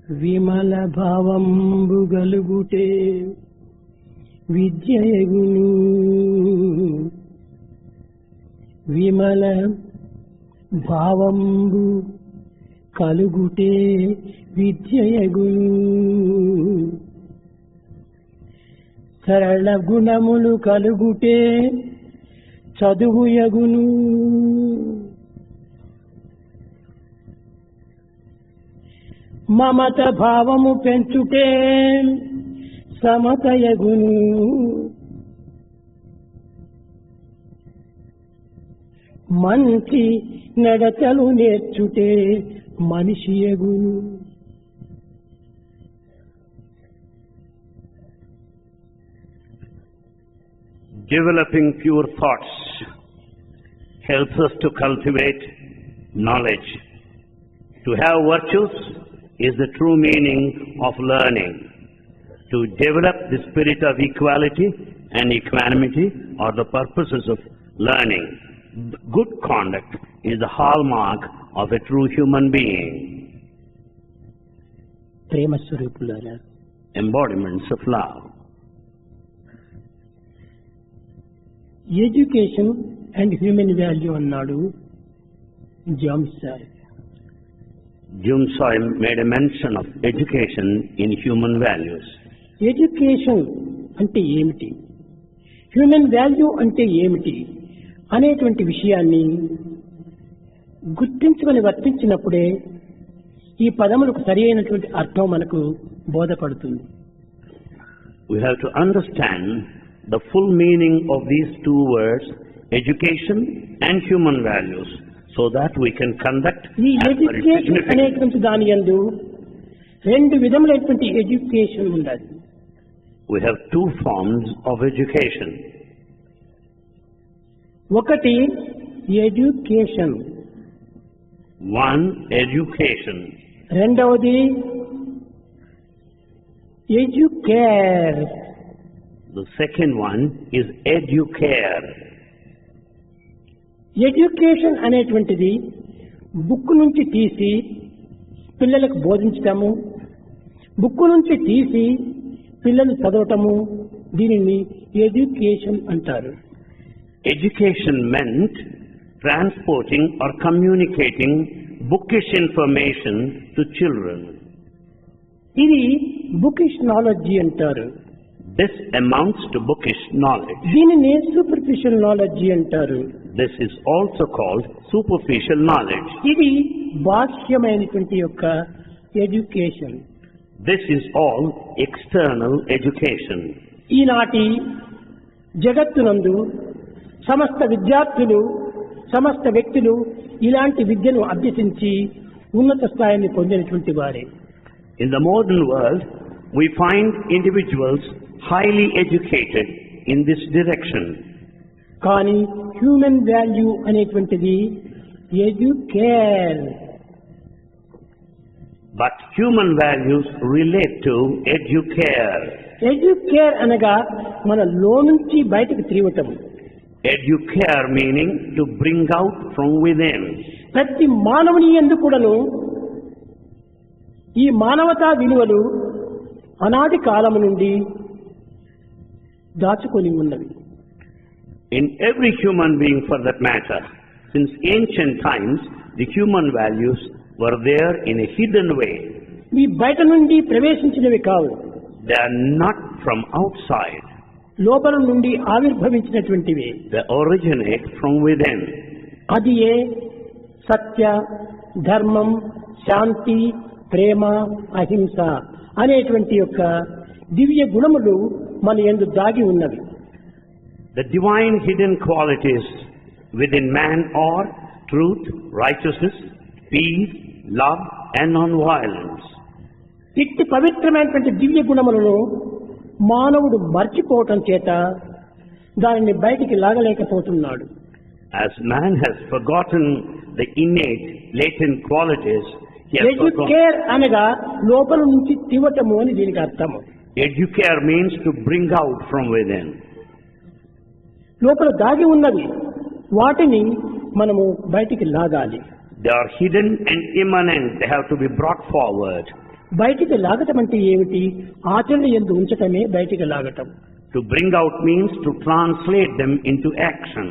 విమల భావంబు గలుగుటే విద్యయగును. విమల భావంబు కలుగుటే విద్యయగును. సరళ గుణములు కలుగుటే చదువుయగును. మమత భావము పెంచుటే సమతయగును. మంచి నడతలు నేర్చుటే మనిషియగును. Developing pure thoughts helps us to cultivate knowledge. To have virtues is the true meaning of learning. To develop the spirit of equality and equanimity are the purposes of learning. Good conduct is the hallmark of a true human being. ప్రేమ స్వరూపులారా, Embodiments of love. Education and human value అన్నాడు జామ్సాయ్. Jumsai made a mention of education in human values. Education అంటే ఏమిటి, human value అంటే ఏమిటి అనేటువంటి విషయాన్ని గుర్తించుకొని వర్తించినప్పుడే ఈ పదములకు సరి అయినటువంటి అర్థం మనకు బోధపడుతుంది. We have to understand the full meaning of these two words, education and human values, so that we can conduct ఈ as per its education significance. అనేటువంటి దాని యందు రెండు విధములైనటువంటి ఎడ్యుకేషన్ ఉండాలి. We have two forms of education. ఒకటి education, One, education. రెండవది educare. The second one is educare. Education అనేటువంటిది బుక్ నుంచి తీసి పిల్లలకు బోధించటము, బుక్ నుంచి తీసి పిల్లలు చదవటము, దీనిని ఎడ్యుకేషన్ అంటారు. Education meant transporting or communicating bookish information to children. ఇది బుకిష్ నాలెడ్జి అంటారు. This amounts to bookish knowledge. దీనిని సూపర్ఫిషియల్ నాలెడ్జి అంటారు. This is also called superficial knowledge. ఇది బాహ్యమైనటువంటి యొక్క education. This is all external education. ఈనాటి జగత్తునందు సమస్త విద్యార్థులు, సమస్త వ్యక్తులు ఇలాంటి విద్యను అభ్యసించి ఉన్నత స్థాయిని పొందినటువంటి వారే. In the modern world, we find individuals highly educated in this direction. కానీ హ్యూమన్ వాల్యూ అనేటువంటిది educare. But human values relate to educare. Educare అనగా మన లో నుంచి బయటకు తీయటం. Educare meaning to bring out from within. ప్రతి మానవుని యందు కూడాను ఈ మానవతా విలువలు అనాది కాలము నుండి దాచుకొని ఉన్నవి. In every human being for that matter, since ancient times, the human values were there in a hidden way. ఈ బయట నుండి ప్రవేశించినవి కావు, They are not from outside. లోపల నుండి ఆవిర్భవించినటువంటివి. They originate from within. అది ఏ సత్య, ధర్మం, శాంతి, ప్రేమ, అహింస అనేటువంటి యొక్క దివ్య గుణములు మన యందు దాగి ఉన్నవి. The divine hidden qualities within man are truth, righteousness, peace, love and non-violence. ఇట్టి పవిత్రమైనటువంటి దివ్య గుణములను మానవుడు మర్చిపోవటం చేత దానిని బయటికి లాగలేకపోతున్నాడు. As man has forgotten the innate, latent qualities, he has forgotten. Educare అనగా లోపల నుంచి తివటము అని దీనికి అర్థము. Educare means to bring out from within. లోపల దాగి ఉన్నవి, వాటిని మనము బయటికి లాగాలి. They are hidden and immanent. They have to be brought forward. బయటికి లాగటం అంటే ఏమిటి? ఆచరణ యందు ఉంచటమే బయటికి లాగటం. To bring out means to translate them into action.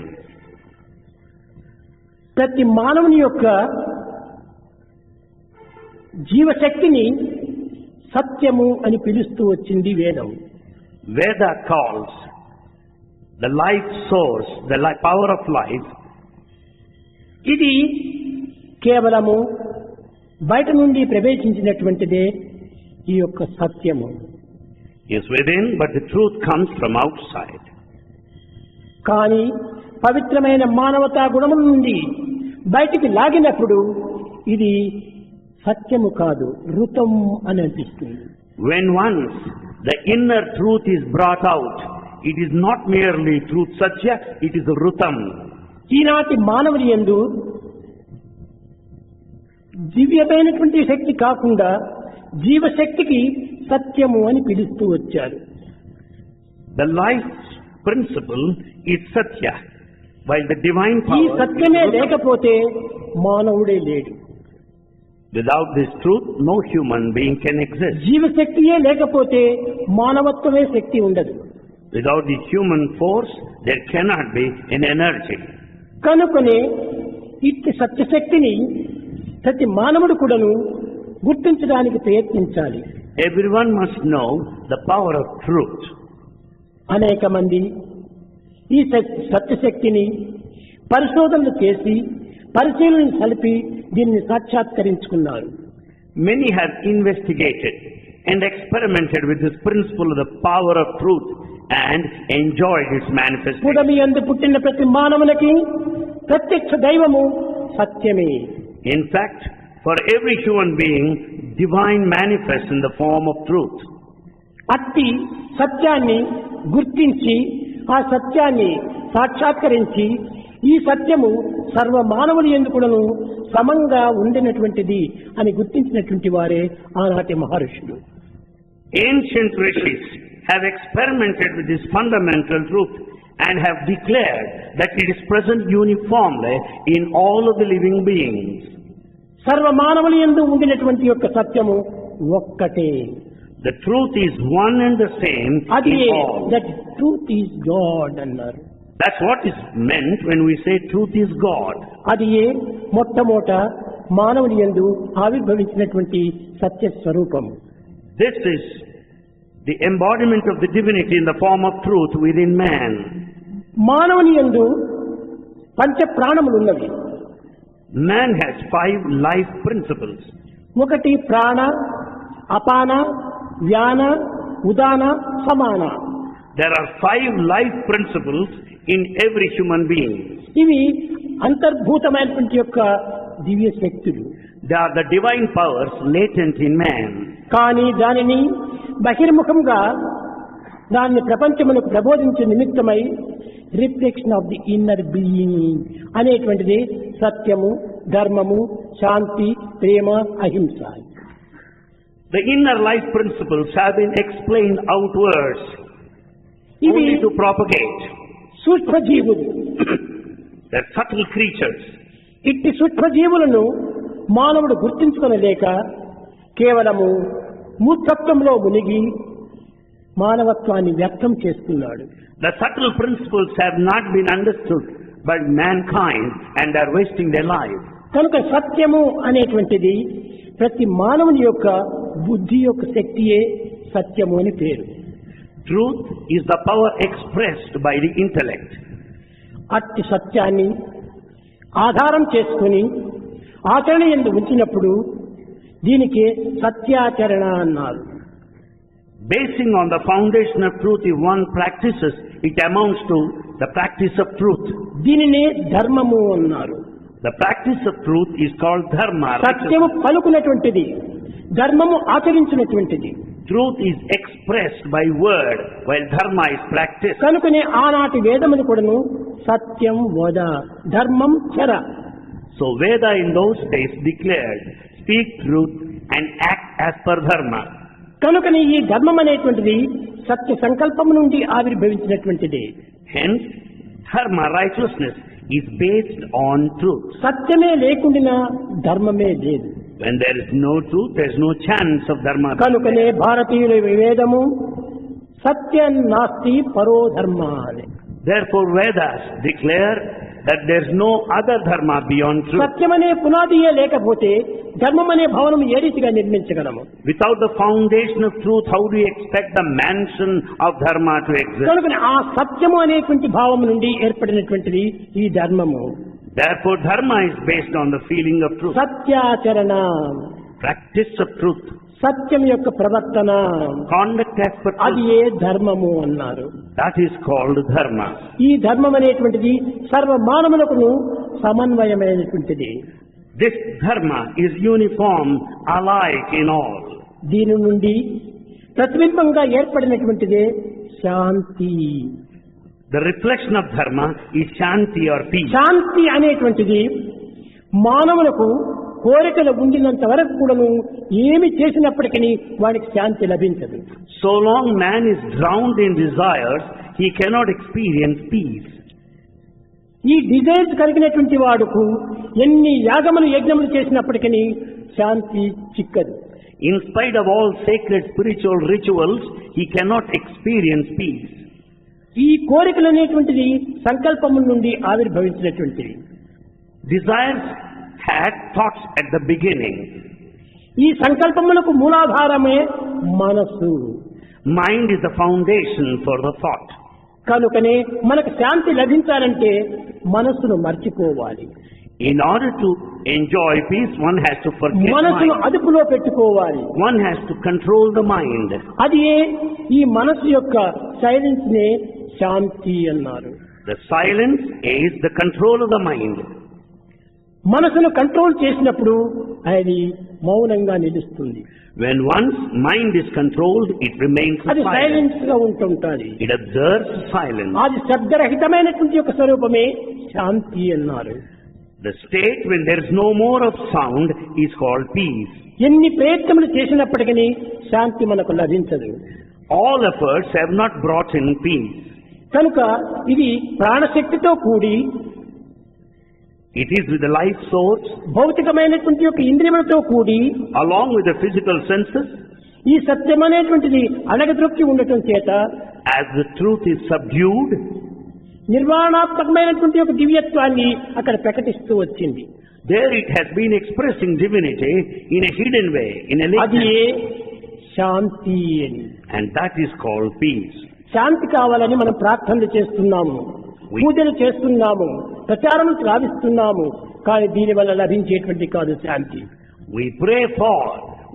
ప్రతి మానవుని యొక్క జీవశక్తిని సత్యము అని పిలుస్తూ వచ్చింది వేదం. Veda calls the life source, the power of life. ఇది కేవలము బయట నుండి ప్రవేశించినటువంటిదే ఈ యొక్క సత్యము. Is within, but the truth comes from outside. కానీ పవిత్రమైన మానవతా గుణముల నుండి బయటికి లాగినప్పుడు ఇది సత్యము కాదు, ఋతం అని అనిపిస్తుంది. When once the inner truth is brought out, it is not merely truth satya, it is rutam. ఈనాటి మానవుని యందు దివ్యమైనటువంటి శక్తి కాకుండా జీవశక్తికి సత్యము అని పిలుస్తూ వచ్చారు. The life principle is satya, while the divine ఈ power సత్యమే is rutam. లేకపోతే మానవుడే లేడు. Without this truth, no human being can exist. జీవశక్తియే లేకపోతే మానవత్వమే శక్తి ఉండదు. Without the human force, there cannot be an energy. కనుకనే ఇట్టి సత్యశక్తిని ప్రతి మానవుడు కూడాను గుర్తించడానికి ప్రయత్నించాలి. Everyone must know the power of truth. అనేక మంది ఈ సత్యశక్తిని పరిశోధనలు చేసి పరిశీలన కలిపి దీన్ని సాక్షాత్కరించుకున్నారు. Many have investigated and experimented with this principle of the power of truth and enjoyed its manifestation. పుడమి యందు పుట్టిన ప్రతి మానవునికి ప్రత్యక్ష దైవము సత్యమే. In fact, for every human being, divine manifests in the form of truth. అట్టి సత్యాన్ని గుర్తించి ఆ సత్యాన్ని సాక్షాత్కరించి ఈ సత్యము సర్వ మానవుని యందు కూడాను సమంగా ఉండినటువంటిది అని గుర్తించినటువంటి వారే ఆనాటి మహర్షులు. Ancient rishis have experimented with this fundamental truth and have declared that it is present uniformly in all of the living beings. సర్వ మానవుని యందు ఉండినటువంటి యొక్క సత్యము ఒక్కటే. The truth is one and the same అది in all. That truth is God అన్నారు. That's what is meant when we say truth is God. అది మొట్టమొదట మానవుని యందు ఆవిర్భవించినటువంటి సత్య స్వరూపము. This is the embodiment of the divinity in the form of truth within man. మానవుని యందు పంచ ప్రాణములు ఉన్నవి. Man has 5 life principles. ఒకటి ప్రాణ, అపాన, వ్యాన, ఉదాన, సమాన. There are 5 life principles in every human being. ఇవి అంతర్భూతమైనటువంటి యొక్క దివ్య శక్తులు. They are the divine powers latent in man. కానీ దానిని బహిర్ముఖంగా దాన్ని ప్రపంచమునకు ప్రబోధించే నిమిత్తమై reflection of the inner being అనేటువంటిది సత్యము, ధర్మము, శాంతి, ప్రేమ, అహింస. The inner life principles have been explained outwards ఇవి only to propagate. సూక్ష్మజీవులు. They're subtle creatures. ఇట్టి సూక్ష్మజీవులను మానవుడు గుర్తించుకొనలేక కేవలము మూర్ఖత్వంలో మునిగి మానవత్వాన్ని వ్యక్తం చేస్తున్నాడు. The subtle principles have not been understood by mankind and are wasting their lives. కనుక సత్యము అనేటువంటిది ప్రతి మానవుని యొక్క బుద్ధి యొక్క శక్తియే సత్యము అని పేరు. Truth is the power expressed by the intellect. అట్టి సత్యాన్ని ఆధారం చేసుకుని ఆచరణ యందు ఉంచినప్పుడు దీనికి సత్యాచరణ అన్నారు. Basing on the foundation of truth, if one practices, it amounts to the practice of truth. దీనినే ధర్మము అన్నారు. The practice of truth is called dharma. సత్యము పలుకున్నటువంటిది, ధర్మము ఆచరించినటువంటిది. Truth is expressed by word, while dharma is practiced. కనుకనే ఆనాటి వేదములు కూడాను సత్యం వద, ధర్మం చర. So Veda in those days declared, speak truth and act as per dharma. కనుకనే ఈ ధర్మం అనేటువంటిది సత్య సంకల్పం నుండి ఆవిర్భవించినటువంటిది. Hence, dharma, righteousness, is based on truth. సత్యమే లేకుండా ధర్మమే లేదు. When there is no truth, there is no chance of dharma. కనుకనే భారతీయుల వేదము సత్యం నాస్తి పరో ధర్మ అని. Therefore Vedas declare that there is no other dharma beyond truth. సత్యమనే పునాదియే లేకపోతే ధర్మమనే భవనం ఏ రీతిగా నిర్మించగలము? Without the foundation of truth, how do you expect the mansion of dharma to exist? కనుకనే ఆ సత్యము అనేటువంటి భావం నుండి ఏర్పడినటువంటిది ఈ ధర్మము. Therefore dharma is based on the feeling of truth. సత్యాచరణ, Practice of truth. సత్యం యొక్క ప్రవర్తన, Conduct as per అది truth. ఏ ధర్మము అన్నారు. That is called dharma. ఈ ధర్మం అనేటువంటిది సర్వ మానవులకు సమన్వయమైనటువంటిది. This dharma is uniform, alike in all. దీని నుండి ప్రతిబింబంగా ఏర్పడినటువంటిదే శాంతి. The reflection of dharma is shanti or peace. శాంతి అనేటువంటిది మానవులకు కోరికలు ఉండినంత వరకు కూడాను ఏమి చేసినప్పటికీ వాడికి శాంతి లభించదు. So long man is drowned in desires, he cannot experience peace. ఈ డిజైర్స్ కలిగినటువంటి వాడుకు ఎన్ని యాగములు యజ్ఞములు చేసినప్పటికీ శాంతి చిక్కదు. In spite of all sacred spiritual rituals, he cannot experience peace. ఈ కోరికలు అనేటువంటిది సంకల్పము నుండి ఆవిర్భవించినటువంటివి. Desires had thoughts at the beginning. ఈ సంకల్పములకు మూలాధారమే మనస్సు. Mind is the foundation for the thought. కనుకనే మనకు శాంతి లభించాలంటే మనస్సును మర్చిపోవాలి. In order to enjoy peace, one has to forget మనస్సును mind. అదుపులో పెట్టుకోవాలి. One has to control the mind. అది ఈ మనస్సు యొక్క సైలెన్స్ నే శాంతి అన్నారు. The silence is the control of the mind. మనసును కంట్రోల్ చేసినప్పుడు అది మౌనంగా నిలుస్తుంది. When one's mind is controlled, it remains అది silent. సైలెన్స్ గా ఉంటుంటుంది. It observes silence. అది శబ్దరహితమైనటువంటి యొక్క స్వరూపమే శాంతి అన్నారు. The state when there is no more of sound is called peace. ఎన్ని ప్రయత్నములు చేసినప్పటికీ శాంతి మనకు లభించదు. All efforts have not brought in peace. కనుక ఇది ప్రాణశక్తితో కూడి It is with the life source, భౌతికమైనటువంటి యొక్క ఇంద్రియములతో కూడి along with the physical senses, ఈ సత్యం అనేటువంటిది అణగద్రొక్కి ఉండటం చేత as the truth is subdued, నిర్వాణాత్మకమైనటువంటి యొక్క దివ్యత్వాన్ని అక్కడ ప్రకటిస్తూ వచ్చింది. there it has been expressing divinity in a hidden way, in a అది latent, శాంతి అని. and that is called peace. శాంతి కావాలని మనం ప్రార్థనలు చేస్తున్నాము, పూజలు చేస్తున్నాము, ప్రచారం గావిస్తున్నాము. కానీ దీనివల్ల లభించేటువంటి కాదు శాంతి. We pray for,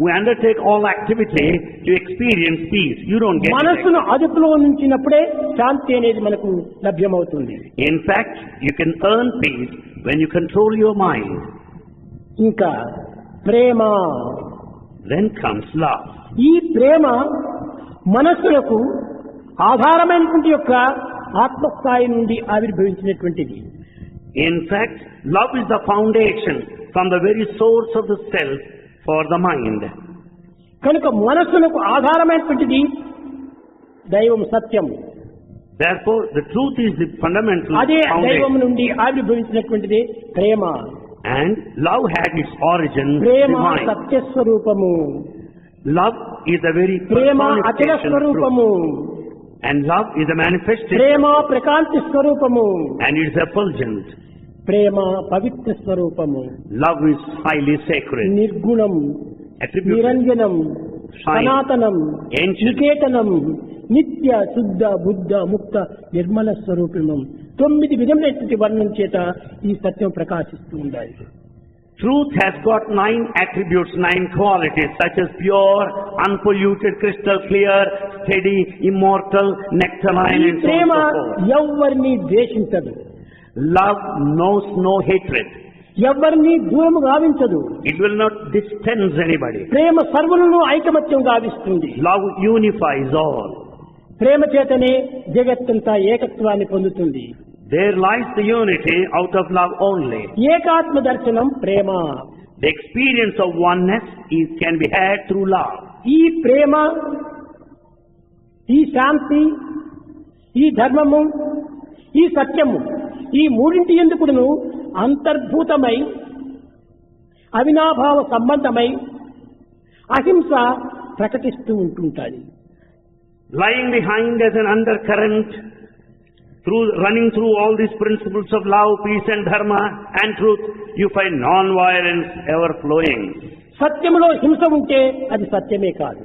we undertake all activity to experience peace. You don't get it. మనస్సును అదుపులో ఉంచినప్పుడే శాంతి అనేది మనకు లభ్యమవుతుంది. In fact, you can earn peace when you control your mind. ఇంకా ప్రేమ. Then comes love. ఈ ప్రేమ మనస్సులకు ఆధారమైనటువంటి యొక్క ఆత్మస్థాయి నుండి ఆవిర్భవించినటువంటిది. In fact, love is the foundation from the very source of the self for the mind. కనుక మనస్సులకు ఆధారమైనటువంటిది దైవం సత్యం. Therefore, the truth is the fundamental అదే దైవం foundation. నుండి ఆవిర్భవించినటువంటిది ప్రేమ. And love had its origin Prema divine. సత్యస్వరూపము, Love is the very Prema Achala personification of truth. స్వరూపము, And love is a manifestation. ప్రేమ ప్రకాంతి స్వరూపము, And it is effulgent. ప్రేమ పవిత్ర స్వరూపము, Love is highly sacred. నిర్గుణం, Attributed. నిరంజనం, Shine. సనాతనం, Ancient. Niketanam, నిత్య శుద్ధ బుద్ధ ముక్త నిర్మల స్వరూపం. 9 విధములైనటువంటి వర్ణం చేత ఈ సత్యం ప్రకాశిస్తూ ఉండాలి. Truth has got 9 attributes, 9 qualities, such as pure, unpolluted, crystal clear, steady, immortal, nectarine, ఈ and so on Prema and so forth. ఎవ్వరిని ద్వేషించదు, Love knows no hatred. ఎవ్వరిని దూరము గావించదు. It will not distance anybody. ప్రేమ సర్వులను ఐకమత్యం గావిస్తుంది. Love unifies all. ప్రేమ చేతనే జగత్తంతా ఏకత్వాన్ని పొందుతుంది. There lies the unity out of love only. ఏకాత్మ దర్శనం ప్రేమ. The experience of oneness can be had through love. ఈ ప్రేమ, ఈ శాంతి, ఈ ధర్మము, ఈ సత్యము, ఈ మూడింటి ఎందుకును అంతర్భూతమై అవినాభావ సంబంధమై అహింస ప్రకటిస్తూ ఉంటుంటాయి. Lying behind as an undercurrent, running through all these principles of love, peace and dharma and truth, you find non-violence ever flowing. సత్యములో హింస ఉంటే అది సత్యమే కాదు.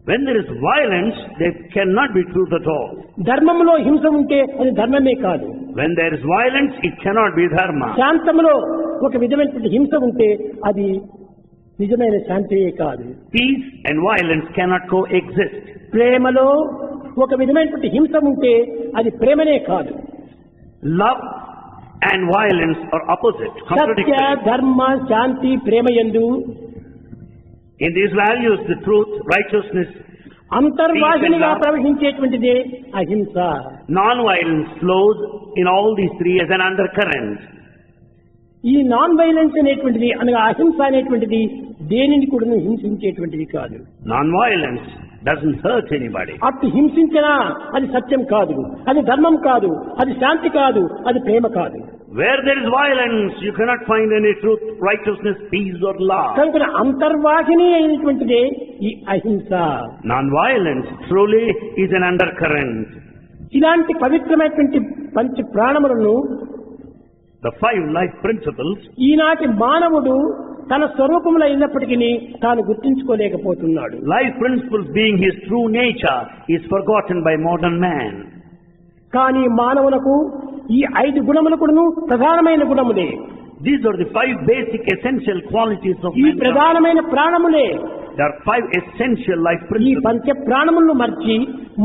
When there is violence, there cannot be truth at all. ధర్మములో హింస ఉంటే అది ధర్మమే కాదు. When there is violence, it cannot be dharma. శాంతములో ఒక విధమైనటువంటి హింస ఉంటే అది నిజమైన శాంతియే కాదు. Peace and violence cannot coexist. ప్రేమలో ఒక విధమైనటువంటి హింస ఉంటే అది ప్రేమనే కాదు. Love and violence are opposite, Satya, contradictory. ధర్మ, శాంతి, ప్రేమ యందు In these values, the truth, righteousness, అంతర్వాహినిగా ప్రవహించేటువంటిదే అహింస. non-violence flows in all these three as an undercurrent. ఈ నాన్ వైలెన్స్ అనేటువంటిది అనగా అహింస అనేటువంటిది దేనిని కూడా హింసించేటువంటిది కాదు. Non-violence doesn't hurt anybody. అటు హింసించినా అది సత్యం కాదు, అది ధర్మం కాదు, అది శాంతి కాదు, అది ప్రేమ కాదు. Where there is violence, you cannot find any truth, righteousness, peace or love. కనుక అంతర్వాహిని అయినటువంటిదే ఈ అహింస. Non-violence truly is an undercurrent. ఇలాంటి పవిత్రమైనటువంటి పంచ ప్రాణములను The 5 life principles, ఈనాటి మానవుడు తన స్వరూపంలో అయినప్పటికీ తాను గుర్తించుకోలేకపోతున్నాడు. life principles being his true nature, is forgotten by modern man. కానీ మానవులకు ఈ 5 గుణములు కూడాను ప్రధానమైన గుణములే. These are the 5 basic essential qualities of ఈ man. ప్రధానమైన ప్రాణములే. There are 5 essential life ఈ principles. పంచ ప్రాణములను మర్చి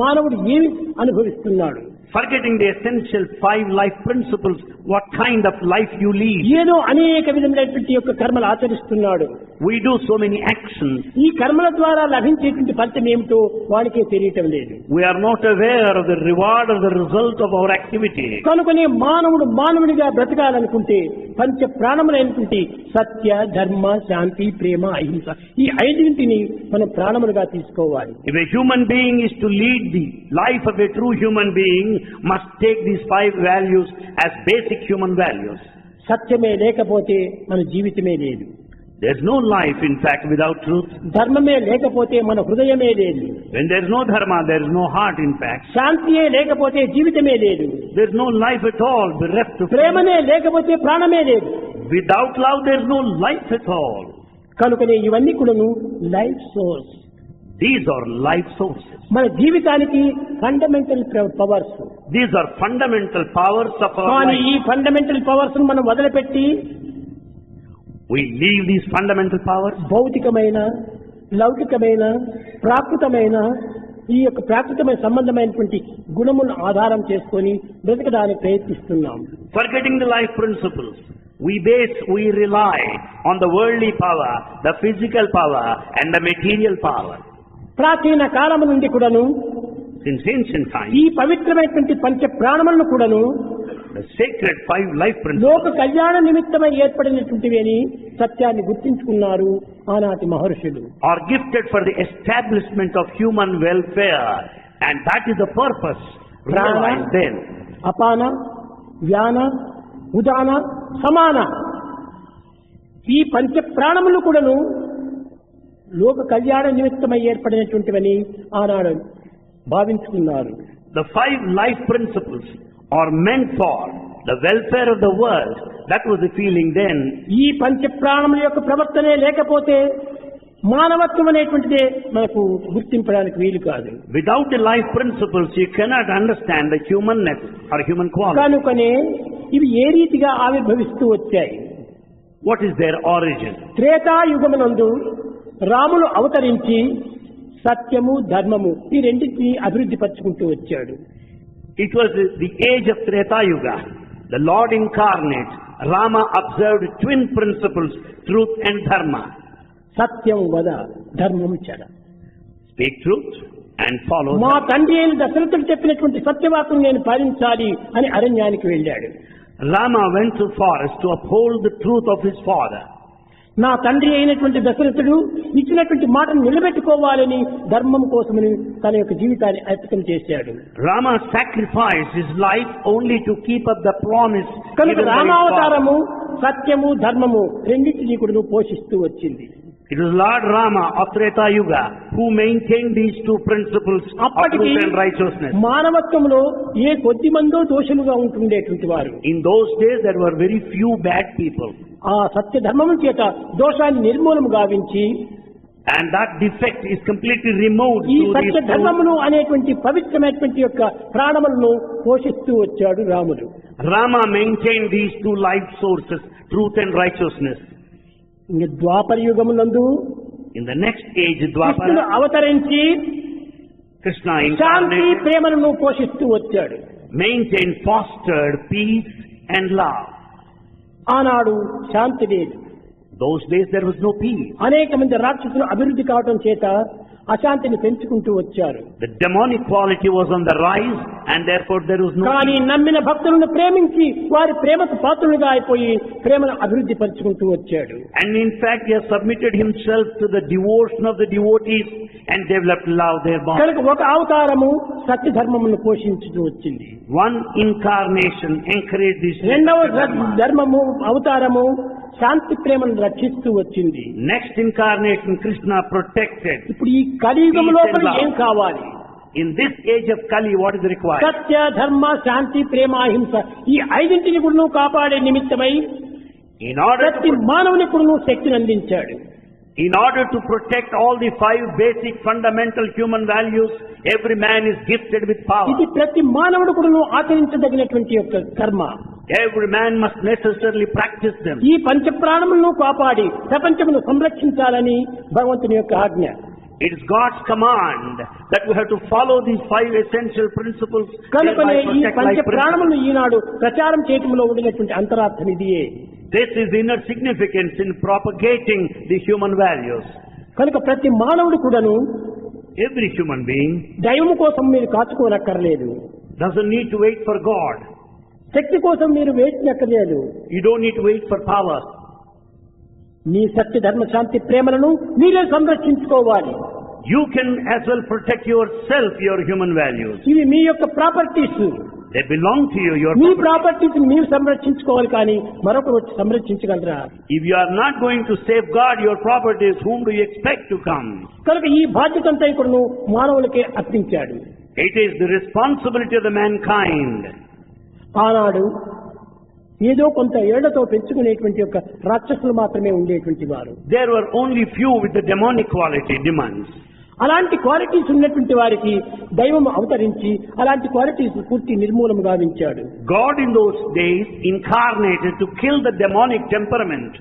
మానవుడు ఏమి అనుభవిస్తున్నాడు? Forgetting the essential 5 life principles, what kind of life you lead. ఏదో అనేక విధమైనటువంటి యొక్క కర్మలు ఆచరిస్తున్నాడు. We do so many actions. ఈ కర్మల ద్వారా లభించేటువంటి ఫలితం ఏమిటో వాడికే తెలియటం లేదు. We are not aware of the reward or the result of our activity. కనుకనే మానవుడు మానవుడిగా బ్రతకాలనుకుంటే పంచ ప్రాణములైనటువంటి సత్య, ధర్మ, శాంతి, ప్రేమ, అహింస ఈ 5టిని మనం ప్రాణములుగా తీసుకోవాలి. If a human being is to lead the life of a true human being, must take these 5 values as basic human values. సత్యమే లేకపోతే మన జీవితమే లేదు. There is no life, in fact, without truth. ధర్మమే లేకపోతే మన హృదయమే లేదు. When there is no dharma, there is no heart, in fact. శాంతియే లేకపోతే జీవితమే లేదు. There is no life at all, bereft of ప్రేమనే లేకపోతే ప్రాణమే లేదు. Without love, there is no life at all. కనుకనే ఇవన్నీ కూడాను life source. These are life sources. మన జీవితానికి fundamental powers. These are fundamental powers of our కానీ life. ఈ ఫండమెంటల్ పవర్స్ మనం వదిలిపెట్టి We leave these fundamental powers. భౌతికమైన, లౌకికమైన, ప్రాకృతమైన ఈ యొక్క ప్రాకృతమైన సంబంధమైనటువంటి గుణములను ఆధారం చేసుకొని బ్రతకడానికి ప్రయత్నిస్తున్నాం. Forgetting the life principles, we rely on the worldly power, the physical power and the material power. ప్రాచీన కాలము నుండి కూడాను Since ancient times, ఈ పవిత్రమైనటువంటి పంచ ప్రాణములను కూడాను the sacred 5 life principles లోక కళ్యాణ నిమిత్తమై ఏర్పడినటువంటివి అని సత్యాన్ని గుర్తించుకున్నారు ఆనాటి మహర్షులు. are gifted for the establishment of human welfare, and that is the purpose realized then. అపాన, వ్యాన, ఉదాన, సమాన ఈ పంచ ప్రాణములు కూడాను లోక కళ్యాణ నిమిత్తమై ఏర్పడినటువంటివని ఆనాడు భావించుకున్నారు. The 5 life principles are meant for the welfare of the world. That was the feeling then. ఈ పంచ ప్రాణముల యొక్క ప్రవర్తనే లేకపోతే మానవత్వం అనేటువంటిదే మనకు గుర్తింపడానికి వీలు కాదు. Without the life principles, you cannot understand the humanness or human quality. కనుకనే ఇవి ఏ రీతిగా ఆవిర్భవిస్తూ వచ్చాయి? What is their origin? త్రేతాయుగమునందు Ramulu అవతరించి సత్యము, ధర్మము ఈ రెండింటినీ అభివృద్ధి పరుచుకుంటూ వచ్చాడు. It was the age of Treta Yuga. The Lord incarnate, Rama, observed twin principles, truth and dharma. సత్యం వద, ధర్మం చర. Speak truth and follow మా dharma. తండ్రి అయిన దశరథుడు చెప్పినటువంటి సత్యవాకును నేను పాలించాలి అని అరణ్యానికి వెళ్ళాడు. Rama went to forest to uphold the truth of his father. నా తండ్రి అయినటువంటి దశరథుడు ఇచ్చినటువంటి మాటను నిలబెట్టుకోవాలని ధర్మం కోసమని తన యొక్క జీవితాన్ని అర్పితం చేశాడు. Rama sacrificed his life only to keep up the promise కనుక given by his రామావతారము father. సత్యము ధర్మము రెండింటినీ కూడా పోషిస్తూ వచ్చింది. It was Lord Rama of Treta Yuga who maintained these two principles of అప్పటికి truth and righteousness. మానవత్వంలో ఏ కొద్ది మందో దోషులుగా ఉంటుండేటువంటి వారు. In those days there were very few bad people. ఆ సత్య ధర్మము చేత దోషాన్ని నిర్మూలము గావించి And that defect is completely removed ఈ through సత్య these two. ధర్మమును అనేటువంటి పవిత్రమైనటువంటి యొక్క ప్రాణములను పోషిస్తూ వచ్చాడు రాముడు. Rama maintained these two life sources, truth and righteousness. ఇంక ద్వాపర యుగమునందు In the next age, కృష్ణుడు Dwapara, అవతరించి Krishna శాంతి incarnated, ప్రేమలను పోషిస్తూ వచ్చాడు. maintained, fostered peace and love. ఆనాడు శాంతి లేదు. Those days there was no peace. అనేక మంది రాక్షసులు అభివృద్ధి కావటం చేత అశాంతిని పెంచుకుంటూ వచ్చారు. The demonic quality was on the rise and therefore there was no కానీ peace. నమ్మిన భక్తులను ప్రేమించి వారి ప్రేమకు పాత్రులుగా అయిపోయి ప్రేమను అభివృద్ధి పరుచుకుంటూ వచ్చాడు. And in fact he has submitted himself to the devotion of the devotees and developed love thereby. కనుక ఒక అవతారము సత్య ధర్మమును పోషించుతూ వచ్చింది. One incarnation encouraged this. రెండవ ధర్మము అవతారము శాంతి ప్రేమను రక్షిస్తూ వచ్చింది. Next incarnation Krishna protected. ఇప్పుడు ఈ కలియుగం లోపల ఏం కావాలి? In this age of Kali, what is required? సత్య ధర్మ శాంతి ప్రేమ అహింస ఈ ఐదింటిని కూడా కాపాడే నిమిత్తమై In order ప్రతి మానవుని కూడా శక్తిని అందించాడు. to protect all the five basic fundamental human values, every man is gifted with power. ఇది ప్రతి మానవుడు కూడా ఆచరించదగినటువంటి యొక్క కర్మ. Every man must necessarily practice them. ఈ పంచ ప్రాణములను కాపాడి ప్రపంచమును సంరక్షించాలని భగవంతుని యొక్క ఆజ్ఞ. It is God's command that we have to follow these five essential principles. కనుకనే thereby ఈ protect పంచ life ప్రాణములను ఈనాడు ప్రచారం చేయటంలో ఉండినటువంటి అంతరార్థం ఇదియే. This is inner significance in propagating the human values. కనుక ప్రతి మానవుడు కూడాను Every human being దైవము కోసం మీరు కాచుకోనక్కర్లేదు. doesn't need to wait for God. శక్తి కోసం మీరు వేచినక్కర్లేదు. You don't need to wait for power. మీ సత్య ధర్మ శాంతి ప్రేమలను మీరే సంరక్షించుకోవాలి. You can as well protect yourself, your human values. ఇవి మీ యొక్క properties. They belong to you, your me property. Properties మీరు సంరక్షించుకోవాలి కానీ మరొకరు వచ్చి సంరక్షించగలరా? If you are not going to safeguard your properties, whom do you expect to come? కనుక ఈ బాధ్యత అంతా ఇప్పుడు మానవులకే అర్పించాడు. It is the responsibility of the mankind. ఆనాడు ఏదో కొంత ఏళ్లతో పెంచుకునేటువంటి యొక్క రాక్షసులు మాత్రమే ఉండేటువంటి వారు. There were only few with the demonic quality demands. అలాంటి క్వాలిటీస్ ఉన్నటువంటి వారికి దైవం అవతరించి అలాంటి క్వాలిటీస్ పూర్తి నిర్మూలన గావించాడు. God in those days incarnated to kill the demonic temperament.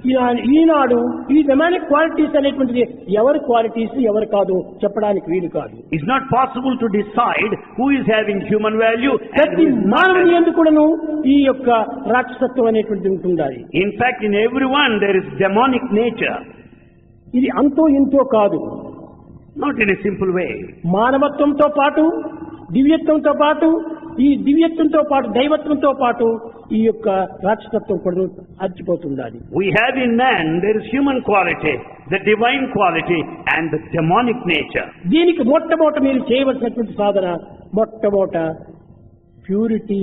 ఈనాడు ఈ డెమానిక్ క్వాలిటీస్ అనేటువంటిది ఎవరి క్వాలిటీస్ ఎవరు కాదు చెప్పడానికి వీలు కాదు. It's not possible to decide who is having human value and ప్రతి who is not మానవుని having. ఎందుకు కూడాను ఈ యొక్క రాక్షసత్వం అనేటువంటిది ఉంటుండాలి. In fact, in everyone there is demonic nature. ఇది అంతో ఇంతో కాదు. Not in a simple way. మానవత్వంతో పాటు దివ్యత్వంతో పాటు ఈ దివ్యత్వంతో పాటు దైవత్వంతో పాటు ఈ యొక్క రాక్షసత్వం కూడా అచ్చిపోతుండాలి. We have in man, there is human quality, the divine quality and the demonic nature. దీనికి మొట్టమొదట మీరు చేయవలసినటువంటి సాధన మొట్టమొదట purity.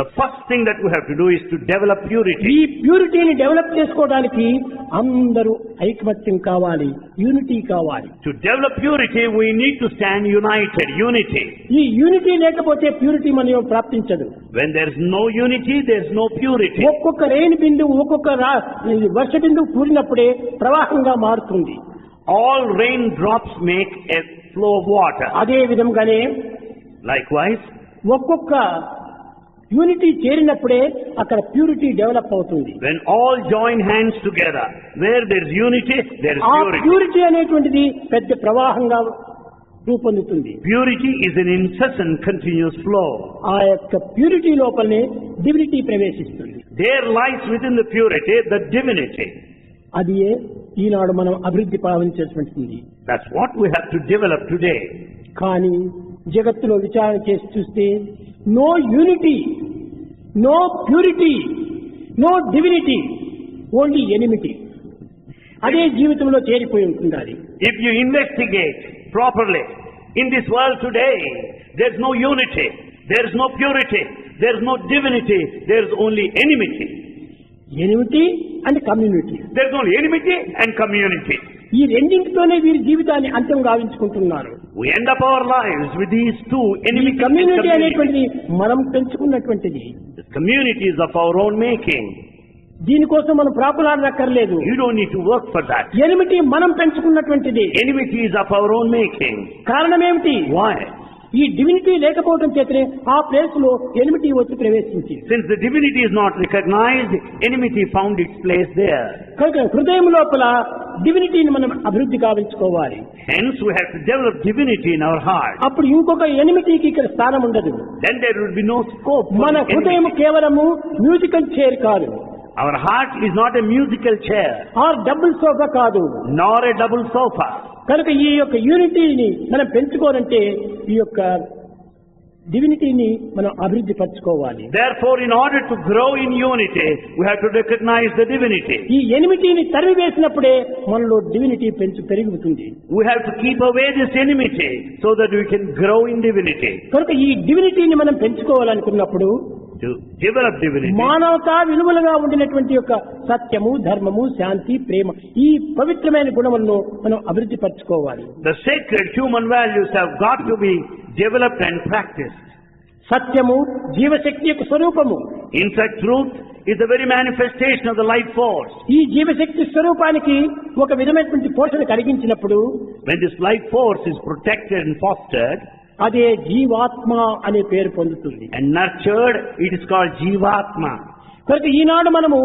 The first thing that we have to do is to develop ఈ purity. ప్యూరిటీని డెవలప్ చేసుకోవడానికి అందరూ ఐకమత్యం కావాలి, యూనిటీ కావాలి. To develop purity, we need to stand united, unity. ఈ యూనిటీ లేకపోతే ప్యూరిటీ మనం ప్రాప్తించదు. When there is no unity, there is no purity. ఒక్కొక్క రేణి బిందువు ఒక్కొక్క వర్ష బిందువు కూడినప్పుడే ప్రవాహంగా మారుతుంది. All raindrops make a flow of water. అదే విధంగానే Likewise, ఒక్కొక్క యూనిటీ చేరినప్పుడే అక్కడ ప్యూరిటీ డెవలప్ అవుతుంది. when all join hands together, where there is unity, there is ఆ purity. ప్యూరిటీ అనేటువంటిది పెద్ద ప్రవాహంగా రూపొందుతుంది. Purity is an incessant, continuous flow. ఆ యొక్క ప్యూరిటీ లోపలనే డివినిటీ ప్రవేశిస్తుంది. There lies within the purity the divinity. అది ఈనాడు మనం అభివృద్ధి పావించేటువంటిది. That's what we have to develop today. కానీ జగత్తులో విచారణ చేసి చూస్తే no unity, no purity, no divinity, only enmity. అదే జీవితంలో చేరిపోయి ఉంటుండాలి. If you investigate properly, in this world today, there is no unity, there is no purity, there is no divinity, there is only enmity. Enmity and community. There is only enmity and community. ఈ రెండింటితోనే వీరి జీవితాన్ని అంత్యం గావించుకుంటున్నారు. We end up our lives with these two, ఈ enmity and community community. అనేటువంటిది మనం పెంచుకున్నటువంటిది. The community is of our own making. దీనికోసం మనం ప్రాకులాడనక్కర్లేదు. You don't need to work for that. Enmity మనం పెంచుకున్నటువంటిది. Enmity is of our own making. కారణం ఏమిటి? Why? ఈ divinity లేకపోవడం చేతనే ఆ ప్లేస్ లో ఎనిమిటీ వచ్చి ప్రవేశించింది. Since the divinity is not recognized, enmity found its place there. కనుక హృదయం లోపల డివినిటీని మనం అభివృద్ధి గావించుకోవాలి. Hence we have to develop divinity in our heart. అప్పుడు ఇంకొక ఎనిమిటీకి ఇక్కడ స్థానం ఉండదు. Then there will be no scope for మన హృదయం enmity. కేవలము మ్యూజికల్ చైర్ కాదు, Our heart is not a musical chair, or double sofa కాదు. nor a double sofa. కనుక ఈ యొక్క యూనిటీని మనం పెంచుకోవాలంటే ఈ యొక్క డివినిటీని మనం అభివృద్ధి పరచుకోవాలి. Therefore, in order to grow in unity, we have to recognize the divinity. ఈ ఎనిమిటీని తరిమి వేసినప్పుడే మనలో డివినిటీ పెరుగుతుంది. We have to keep away this enmity so that we can grow in divinity. కనుక ఈ డివినిటీని మనం పెంచుకోవాలనుకున్నప్పుడు To develop divinity, మానవతా విలువలుగా ఉండినటువంటి యొక్క సత్యము, ధర్మము, శాంతి, ప్రేమ, ఈ పవిత్రమైన గుణములను మనం అభివృద్ధి పరచుకోవాలి. the sacred human values have got to be developed and practiced. సత్యము జీవశక్తి యొక్క స్వరూపము. In fact, truth is the very manifestation of the life force. ఈ జీవశక్తి స్వరూపానికి ఒక విధమైనటువంటి పోషణ కలిగించినప్పుడు When this life force is protected and fostered అదే జీవాత్మ అనే పేరు పొందుతుంది. and nurtured, it is called Jivatma. కనుక ఈనాడు మనము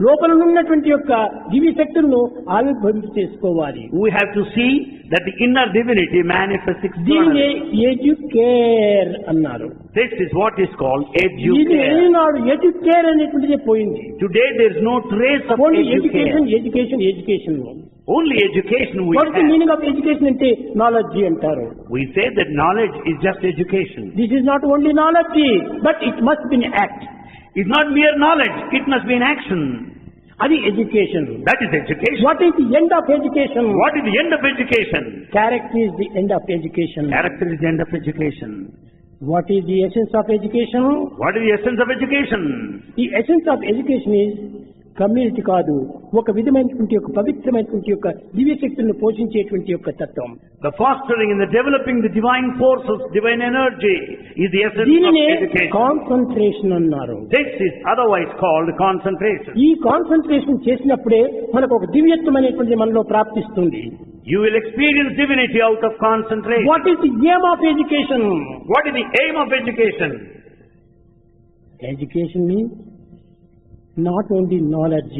లోపల ఉన్నటువంటి యొక్క దివ్య శక్తులను ఆవిర్భవింప చేసుకోవాలి. We have to see that the inner divinity manifests దీనినే externally. ఎడ్యుకేర్ అన్నారు. This is what is called ఇది educare. ఈనాడు ఎడ్యుకేర్ అనేటువంటిది పోయింది. Today there is no trace of only educare. Education. Only education we what the have. Meaning of education అంటే knowledge అంటారు. We say that knowledge is just education. This is not only knowledge but it must be act. It's not mere knowledge, it must be in action. అది education. That is education. What is the end of education? What is the end of education? Character is the end of education. Character is the end of education. What is the essence of education? What is the essence of education? ఈ essence of education is community కాదు, ఒక విధమైనటువంటి యొక్క పవిత్రమైనటువంటి యొక్క దివ్య శక్తులను పోషించేటువంటి యొక్క తత్వం. The fostering and the developing the divine forces, divine energy is the essence of దీనినే education. కాన్సన్ట్రేషన్ అన్నారు. This is otherwise called concentration. ఈ కాన్సన్ట్రేషన్ చేసినప్పుడే మనకు ఒక దివ్యత్వం అనేటువంటి మనలో ప్రాప్తిస్తుంది. You will experience divinity out of concentration. What is the aim of education? What is the aim of education? Education means not only knowledge,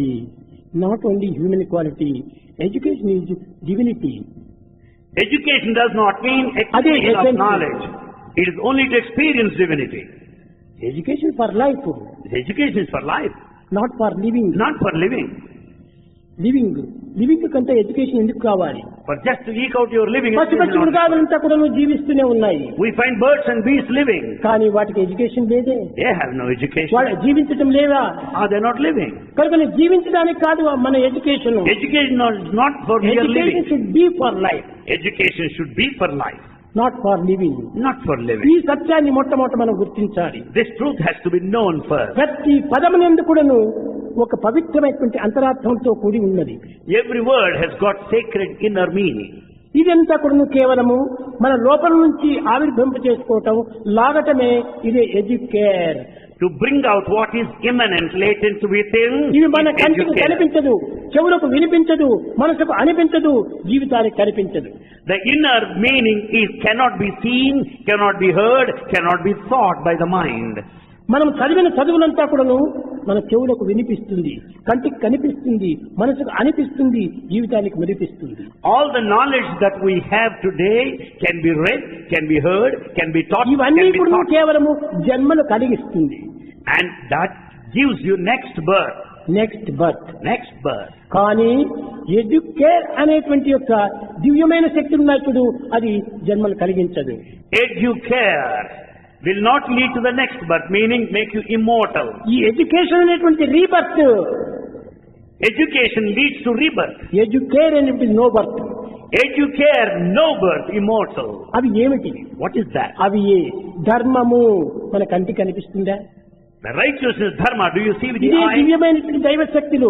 not only human quality. Education is divinity. Education does not mean experience of essential. knowledge. It is only to experience divinity. Education for life, Education is for life, not for living. not for living. Living కంటే education ఎందుకు కావాలి? For just to eke out your living. పచ్చి పచ్చి మృగాలంతా కూడా జీవిస్తూనే ఉన్నాయి. We find birds and beasts living. కానీ వాటికి education లేదే. They have no education. వాళ్ళు జీవించడం లేదా? Are they not living? కనుక జీవించడానికి కాదు మన education. Education is not for mere education living. Should be for life, Education should be for life, not for living. not for ఈ living. సత్యాన్ని మొట్టమొదట మనం గుర్తించాలి. This truth has to be known first. ప్రతి పదమునందు కూడాను ఒక పవిత్రమైనటువంటి అంతరార్థంతో కూడి ఉన్నది. Every word has got sacred inner meaning. ఇదంతా కూడా కేవలము మన లోపల నుంచి ఆవిర్భవింప చేసుకోవటం, లాగటమే ఇదే educare. To bring out what is immanent, latent within, ఇవి మన is కంటికి education. కనిపించదు, చెవులకు వినిపించదు, మనసుకు అనిపించదు, జీవితానికి కనిపించదు. The inner meaning cannot be seen, cannot be heard, cannot be thought by the mind. మనం చదివిన చదువులంతా కూడాను మన చెవులకు వినిపిస్తుంది, కంటికి కనిపిస్తుంది, మనసుకు అనిపిస్తుంది, జీవితానికి మెరిపిస్తుంది. All the knowledge that we have today can be read, can be heard, can be taught, ఇవన్నీ can be కూడా thought. కేవలము జన్మను కలిగిస్తుంది. And that gives you next birth. Next birth. Next birth. కానీ ఎడ్యుకేర్ అనేటువంటి యొక్క దివ్యమైన శక్తి ఉన్నప్పుడు అది జన్మను కలిగించదు. Educare will not lead to the next birth, meaning make you immortal. ఈ ఎడ్యుకేషన్ అనేటువంటి rebirth. Education leads to rebirth. Educare అనేటువంటి no birth. Educare, no birth, immortal. అవి ఏమిటి? What is that? అవి ధర్మము మన కంటికి కనిపిస్తుందా? The righteousness, dharma, do you see with the ఇదే eye? దివ్యమైనటువంటి దైవ శక్తులు.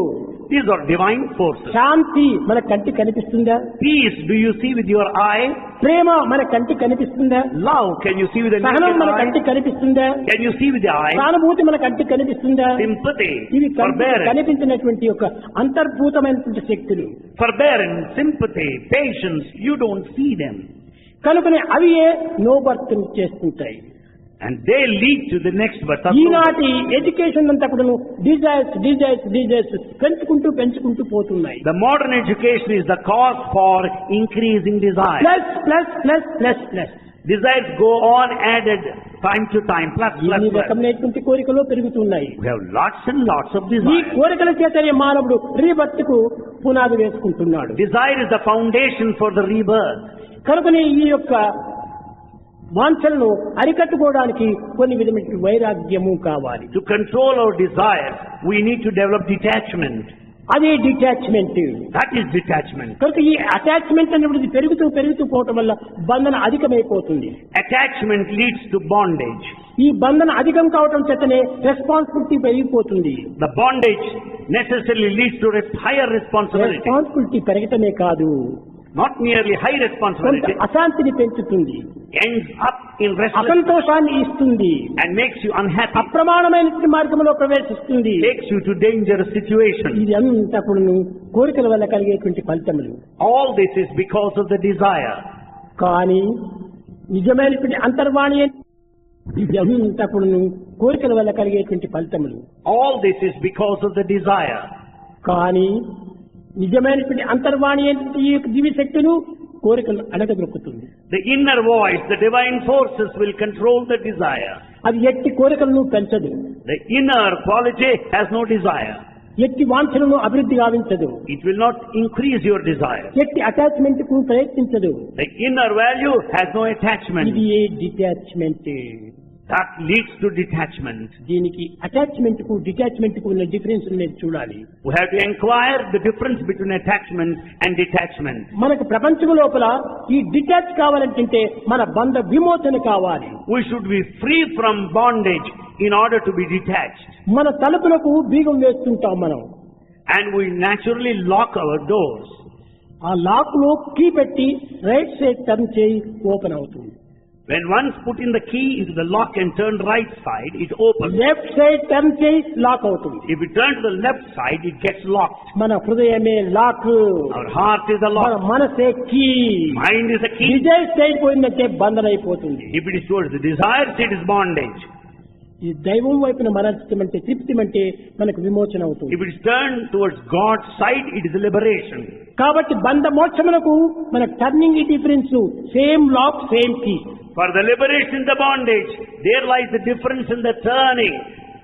These are divine forces. శాంతి మన కంటికి కనిపిస్తుందా? Peace, do you see with your eye? ప్రేమ మన కంటికి కనిపిస్తుందా? Love, can you see with the సహనం naked మన eye? కంటికి కనిపిస్తుందా? Can you see with the eye? సానుభూతి మన కంటికి కనిపిస్తుందా? Sympathy, ఇవి కంటికి forbearance, కనిపించినటువంటి ఒక అంతర్భూతమైనటువంటి శక్తులు. forbearance, sympathy, patience, you don't see them. కనుకనే అవియే నో బర్త్ చేస్తుంటాయి. And they lead to the next birth. ఈనాటి ఎడ్యుకేషన్ అంతా కూడా డిజైర్స్ పెంచుకుంటూ పోతున్నాయి. The modern education is the cause for increasing desire. Plus Desires go on added time to time, plus. ఈ రకమైనటువంటి కోరికలు పెరుగుతున్నాయి. We have lots and lots of ఈ desire. కోరికల చేతనే మానవుడు రీబర్త్ కు పునాది వేసుకుంటున్నాడు. Desire is the foundation for the rebirth. కనుకనే ఈ యొక్క వాంఛలను అరికట్టుకోవడానికి కొన్ని విధమైన వైరాగ్యము కావాలి. To control our desires, we need to develop detachment. అదే డిటాచ్మెంట్. That is detachment. కనుక ఈ అటాచ్మెంట్ అనేది పెరుగుతూ పోవటం వల్ల బంధన అధికమైపోతుంది. Attachment leads to bondage. ఈ బంధన అధికం కావటం చేతనే రెస్పాన్సిబిలిటీ పెరిగిపోతుంది. The bondage necessarily leads to higher responsibility. Responsibility పెరగటమే కాదు, Not merely high కొంత responsibility, అశాంతిని పెంచుతుంది, ends up in restlessness అసంతోషాన్ని ఇస్తుంది, and makes you unhappy, అప్రమాణమైన మార్గంలో ప్రవేశిస్తుంది. takes you to dangerous situation. ఇది అంతా కూడా కోరికల వల్ల కలిగేటువంటి ఫలితములు. All this is because of the desire. కానీ నిజమైనటువంటి అంతర్వాణి ఇది అంతా కూడా కోరికల వల్ల కలిగేటువంటి ఫలితములు. All this is because of the desire. కానీ నిజమైనటువంటి అంతర్వాణి ఈ దివ్య శక్తులు కోరికలు అడగదొక్కుతుంది. The inner voice, the divine forces will control the desire. అది ఎట్టి కోరికలను పెంచదు, The inner quality has no desire. ఎట్టి వాంఛలను అభివృద్ధి గావించదు, It will not increase your desire. ఎట్టి అటాచ్మెంట్ కు ప్రయత్నించదు. The inner value has no attachment. ఇది ఏ detachment. That leads to detachment. దీనికి అటాచ్మెంట్ కు డిటాచ్మెంట్ కు ఉన్న డిఫరెన్స్ అనేది చూడాలి. We have to inquire the difference between attachment and detachment. మనకు ప్రపంచం లోపల ఈ డిటాచ్ కావాలంటే మన బంధ విమోచన కావాలి. We should be free from bondage in order to be detached. మన తలుపులకు బీగం వేస్తుంటాం మనం. And we naturally lock our doors. ఆ లాక్ లో కీ పెట్టి రైట్ సైడ్ టర్న్ చేయి ఓపెన్ అవుతుంది. When once put in the key into the lock and turn right side, it opens. Left side turn చేయి lock అవుతుంది. If you turn to the left side, it gets locked. మన హృదయమే lock, Our heart is the మన lock. మనసే key. Mind is the key. Desire side పోయిందంటే బంధన అయిపోతుంది. If it is towards the desires, it is bondage. ఈ దైవం వైపున మనస్తిమంటే తృప్తిమంటే మనకు విమోచన అవుతుంది. If it is turned towards God's side, it is liberation. కాబట్టి బంధ మోక్షములకు మన turning difference same lock same key. For the liberation in the bondage, there lies the difference in the turning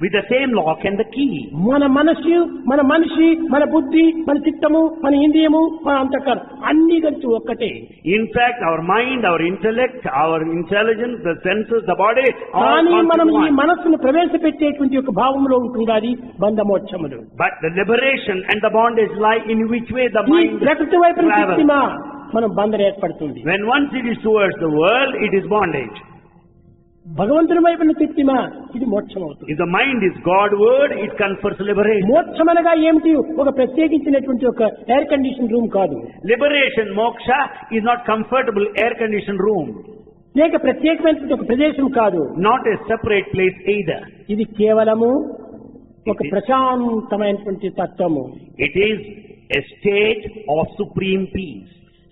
with the same lock and the key. మన మనసు, మన మనిషి, మన బుద్ధి, మన చిత్తము, మన ఇంద్రియము, మన అంతఃకరణ అన్ని కలిసి ఒక్కటే. In fact, our mind, our intellect, our intelligence, the senses, the body, all కానీ మనం ఈ constitute one. మనస్సును ప్రవేశపెట్టేటువంటి ఒక భావంలో ఉంటుండాలి బంధమోక్షములు. But the liberation and the bondage lie in which way the ఈ mind ప్రకృతి వైపున travels. చిత్తిమా మనం బంధన ఏర్పడుతుంది. When once it is towards the world, it is bondage. భగవంతుని వైపున చిత్తిమా ఇది మోక్షం అవుతుంది. If the mind is Godward, it confers liberation. మోక్షం అనగా ఏమిటి? ఒక ప్రత్యేకించినటువంటి ఒక ఎయిర్ కండిషన్ రూమ్ కాదు, Liberation, moksha, is not comfortable air-conditioned room, లేక ప్రత్యేకమైనటువంటి ఒక ప్రదేశం కాదు. not a separate place either. ఇది కేవలము ఒక ప్రశాంతమైనటువంటి తత్వము. It is a state of supreme peace.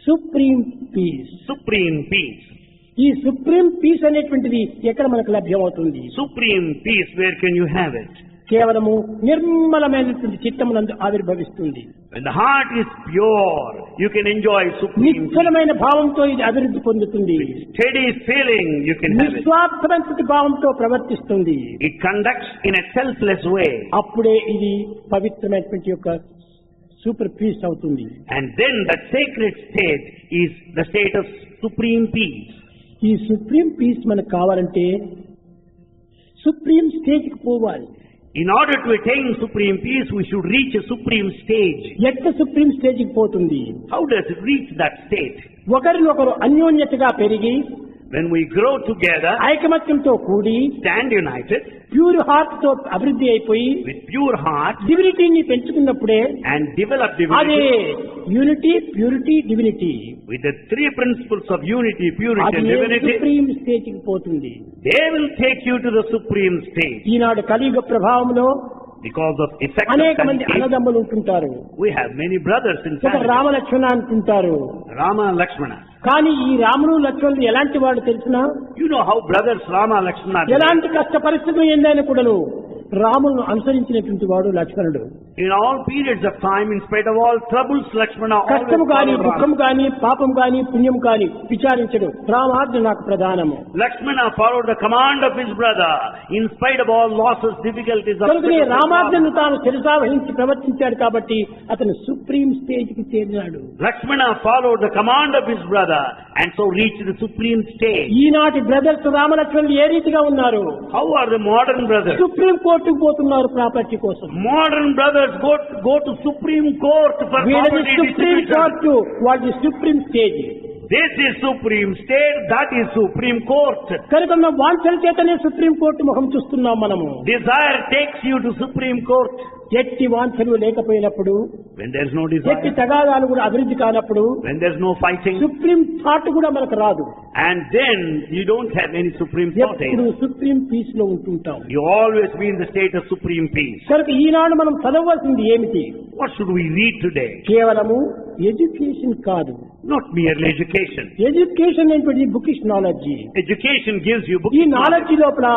Supreme peace. Supreme peace. ఈ సుప్రీం పీస్ అనేటువంటిది ఎక్కడ మనకు లభ్యమవుతుంది? Supreme peace, where can you have it? కేవలము నిర్మలమైనటువంటి చిత్తమునందు ఆవిర్భవిస్తుంది. When the heart is pure, you can enjoy supreme peace. నిశ్చలమైన భావంతో ఇది అభివృద్ధి పొందుతుంది. Steady feeling, you can have it. నిస్వార్థమైనటువంటి భావంతో ప్రవర్తిస్తుంది. It conducts in a selfless way. అప్పుడే ఇది పవిత్రమైనటువంటి యొక్క సూపర్ పీస్ అవుతుంది. And then that sacred state is the state of supreme peace. ఈ సుప్రీం పీస్ మనకు కావాలంటే సుప్రీం స్టేజ్ కి పోవాలి. In order to attain supreme peace, we should reach a supreme stage. ఎట్లా సుప్రీం స్టేజ్ కి పోతుంది? How does it reach that state? ఒకరినొకరు అన్యోన్యతగా పెరిగి when we grow together, ఐకమత్యంతో కూడి stand united, ప్యూర్ హార్ట్ తో అభివృద్ధి అయిపోయి with pure heart, డివినిటీని పెంచుకున్నప్పుడే and develop అదే divinity, unity, purity, divinity with the three principles of unity, purity అది and divinity, సుప్రీం స్టేజ్ కి పోతుంది. they will take you to the supreme stage. ఈనాడు కలియుగ ప్రభావంలో Because of effect of అనేక మంది Kali, అన్నదమ్ములు ఉంటుంటారు. we have many brothers in ఒక family, రామలక్ష్మణ అంటుంటారు. Rama and Lakshmana. కానీ ఈ రాముడు లక్ష్మణుడు ఎలాంటి వాడు తెలిసినా You know how brothers Rama and Lakshmana are. ఎలాంటి కష్ట పరిస్థితులు ఏందైనా కూడాను రామును అనుసరించినటువంటి వాడు లక్ష్మణుడు. In all periods of time, in spite of all troubles, Lakshmana always కష్టము గాని, followed దుఃఖం Rama. గాని, పాపం గాని, పుణ్యం గాని విచారించడు. రామాజ్ఞ నాకు ప్రధానము. Lakshmana followed the command of his brother, in spite of all losses, difficulties of కనుకనే రామాజ్ఞను తాను శిరసావహించి ప్రవర్తించాడు కాబట్టి అతను సుప్రీం స్టేజ్ కి చేరినాడు. Lakshmana followed the command of his brother, and so reached the supreme stage. ఈనాటి బ్రదర్స్ రామలక్ష్మణులు ఏ రీతిగా ఉన్నారు? How are the modern brothers? Supreme కోర్టుకు పోతున్నారు ప్రాపర్టీ కోసం. Modern brothers go to Supreme Court for వీళ్ళది property సుప్రీం distribution. కోర్టు, వాళ్ళది supreme stage. This is Supreme State, that is Supreme Court. కనుక మన వాంఛల చేతనే సుప్రీం కోర్టు ముఖం చూస్తున్నాం మనము. Desire takes you to Supreme Court. ఎట్టి వాంఛలు లేకపోయినప్పుడు, When there is no ఎట్టి desire, తగాదాలు కూడా అభివృద్ధి కానప్పుడు when there is no fighting, supreme thought కూడా మనకు రాదు. and then you don't have any Supreme Thought. ఎప్పుడు సుప్రీం పీస్ లో ఉంటుంటాం. You always be in the state of Supreme Peace. కనుక ఈనాడు మనం చదవవలసింది ఏమిటి? What should we read today? కేవలము education కాదు. Not merely education. ఎడ్యుకేషన్ అనేటువంటి bookish knowledge. Education gives you book ఈ knowledge. Knowledge లోపల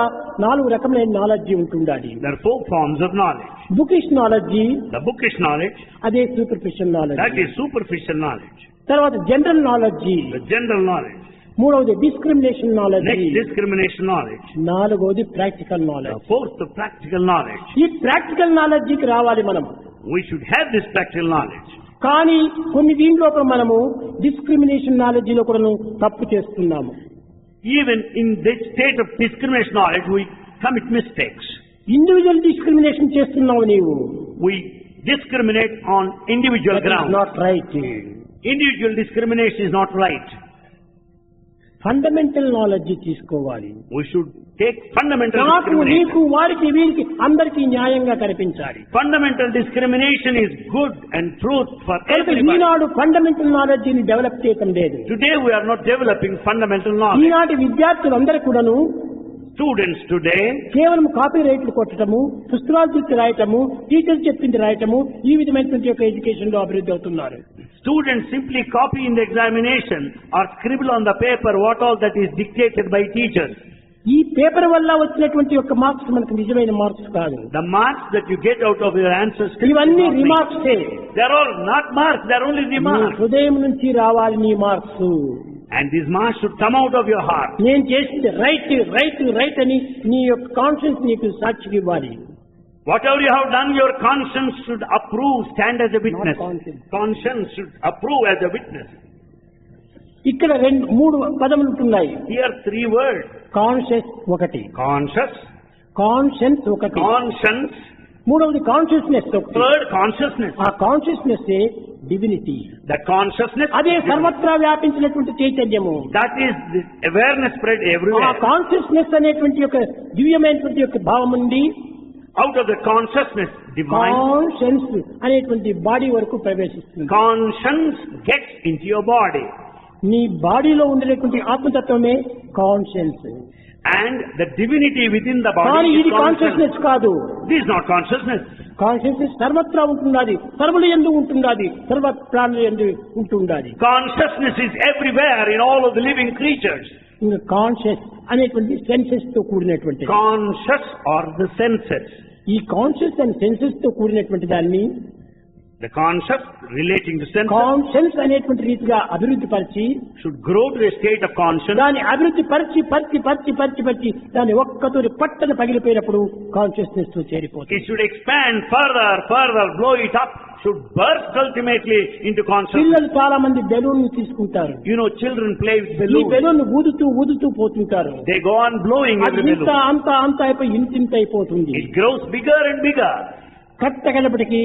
4 రకమైన నాలెడ్జి ఉంటుండాలి. There are 4 forms of knowledge. Bookish knowledge The bookish knowledge, అదే superficial that knowledge. is superficial knowledge. తర్వాత general knowledge. The general knowledge. మూడవది discrimination knowledge. Next, discrimination knowledge. నాలుగవది practical The knowledge. 4th, the practical knowledge. ఈ practical నాలెడ్జికి రావాలి మనం. We should have this practical knowledge. కానీ కొన్ని దీనిలో మనము డిస్క్రిమినేషన్ నాలెడ్జి లో కూడా తప్పు చేస్తున్నాము. Even in this state of discrimination knowledge, we commit mistakes. Individual discrimination చేస్తున్నావు నీవు. We discriminate on individual grounds. Not right. Individual discrimination is not right. Fundamental knowledge తీసుకోవాలి. We should take fundamental నాకు, discrimination. నీకు, వారికి, వీరికి అందరికీ న్యాయంగా కనిపించాలి. Fundamental discrimination is good and truth for కనుక everybody. ఈనాడు ఫండమెంటల్ నాలెడ్జిని డెవలప్ చేయటం లేదు. Today we are not developing fundamental knowledge. ఈనాటి విద్యార్థులందరూ కూడాను Students today, కేవలం కాపీ రైట్లు కొట్టడము, పుస్తకాలు చూసి రాయటము, టీచర్ చెప్పింది రాయటము, ఈ విధమైనటువంటి యొక్క ఎడ్యుకేషన్ లో అభివృద్ధి అవుతున్నారు. students simply copy in the examination or scribble on the paper what all that is dictated by teachers. ఈ పేపర్ వల్ల వచ్చినటువంటి యొక్క మార్క్స్ మనకు నిజమైన మార్క్స్ కాదు. The marks that you get out of your answers, ఇవన్నీ remarks. they're all not marks, they're only remarks. హృదయం నుంచి రావాలి నీ marks. And these marks should come out of your heart. నేను చేసింది రైట్ రైట్ రైట్ అని నీ యొక్క కాన్షియన్స్ నీకు సాక్షికి ఇవ్వాలి. Whatever you have done, your conscience should approve, stand as a witness. Not conscience. Conscience should approve as a witness. ఇక్కడ 3 పదములు ఉంటున్నాయి. Here 3 words. కాన్షియస్ ఒకటి, Conscious, కాన్షియన్స్ ఒకటి, conscience, మూడవది కాన్షియస్నెస్ ఒకటి. third consciousness. ఆ కాన్షియస్నెస్ డివినిటీ. The consciousness, అదే సర్వత్రా వ్యాపించినటువంటి చైతన్యము. that is the awareness spread ఆ everywhere. కాన్షియస్నెస్ అనేటువంటి యొక్క దివ్యమైనటువంటి యొక్క భావం నుండి Out of the consciousness, divine conscience అనేటువంటి బాడీ వరకు ప్రవేశిస్తుంది. conscience gets into your body. నీ బాడీలో ఉండేటువంటి ఆత్మతత్వమే conscience. And the divinity within the కానీ body ఇది is conscience. కాన్షియస్నెస్ కాదు. This is not consciousness. Consciousness సర్వత్రా ఉంటున్నది, సర్వుల యందు ఉంటున్నది, సర్వ ప్రాణుల యందు ఉంటున్నది. Consciousness is everywhere in all of the living creatures. ఇంకా కాన్షియస్ అనేటువంటి సెన్సెస్ తో కూడినటువంటి, Conscious are the senses. ఈ కాన్షియస్ అండ్ సెన్సెస్ తో కూడినటువంటి దాన్ని The conscious relating to senses conscience అనేటువంటి రీతిగా అభివృద్ధి పరిచి, should grow to a state of conscience. దాన్ని అభివృద్ధి పరిచి పరిచి పరిచి పరిచి పరిచి దాన్ని ఒక్కతోటి పట్టన పగిలిపోయినప్పుడు కాన్షియస్నెస్ తో చేరిపోతుంది. It should expand further, further, blow it up, should burst ultimately into consciousness. పిల్లలు చాలా మంది బెలూన్ తీసుకుంటారు. You know, children play with ఈ balloons. బెలూన్ ఊదుతూ ఊదుతూ పోతుంటారు. They go on blowing అది every ఇంత balloon. అంత అంత అయిపోయి ఇంత అయిపోతుంది. It grows bigger and bigger. కట్టగలపటికి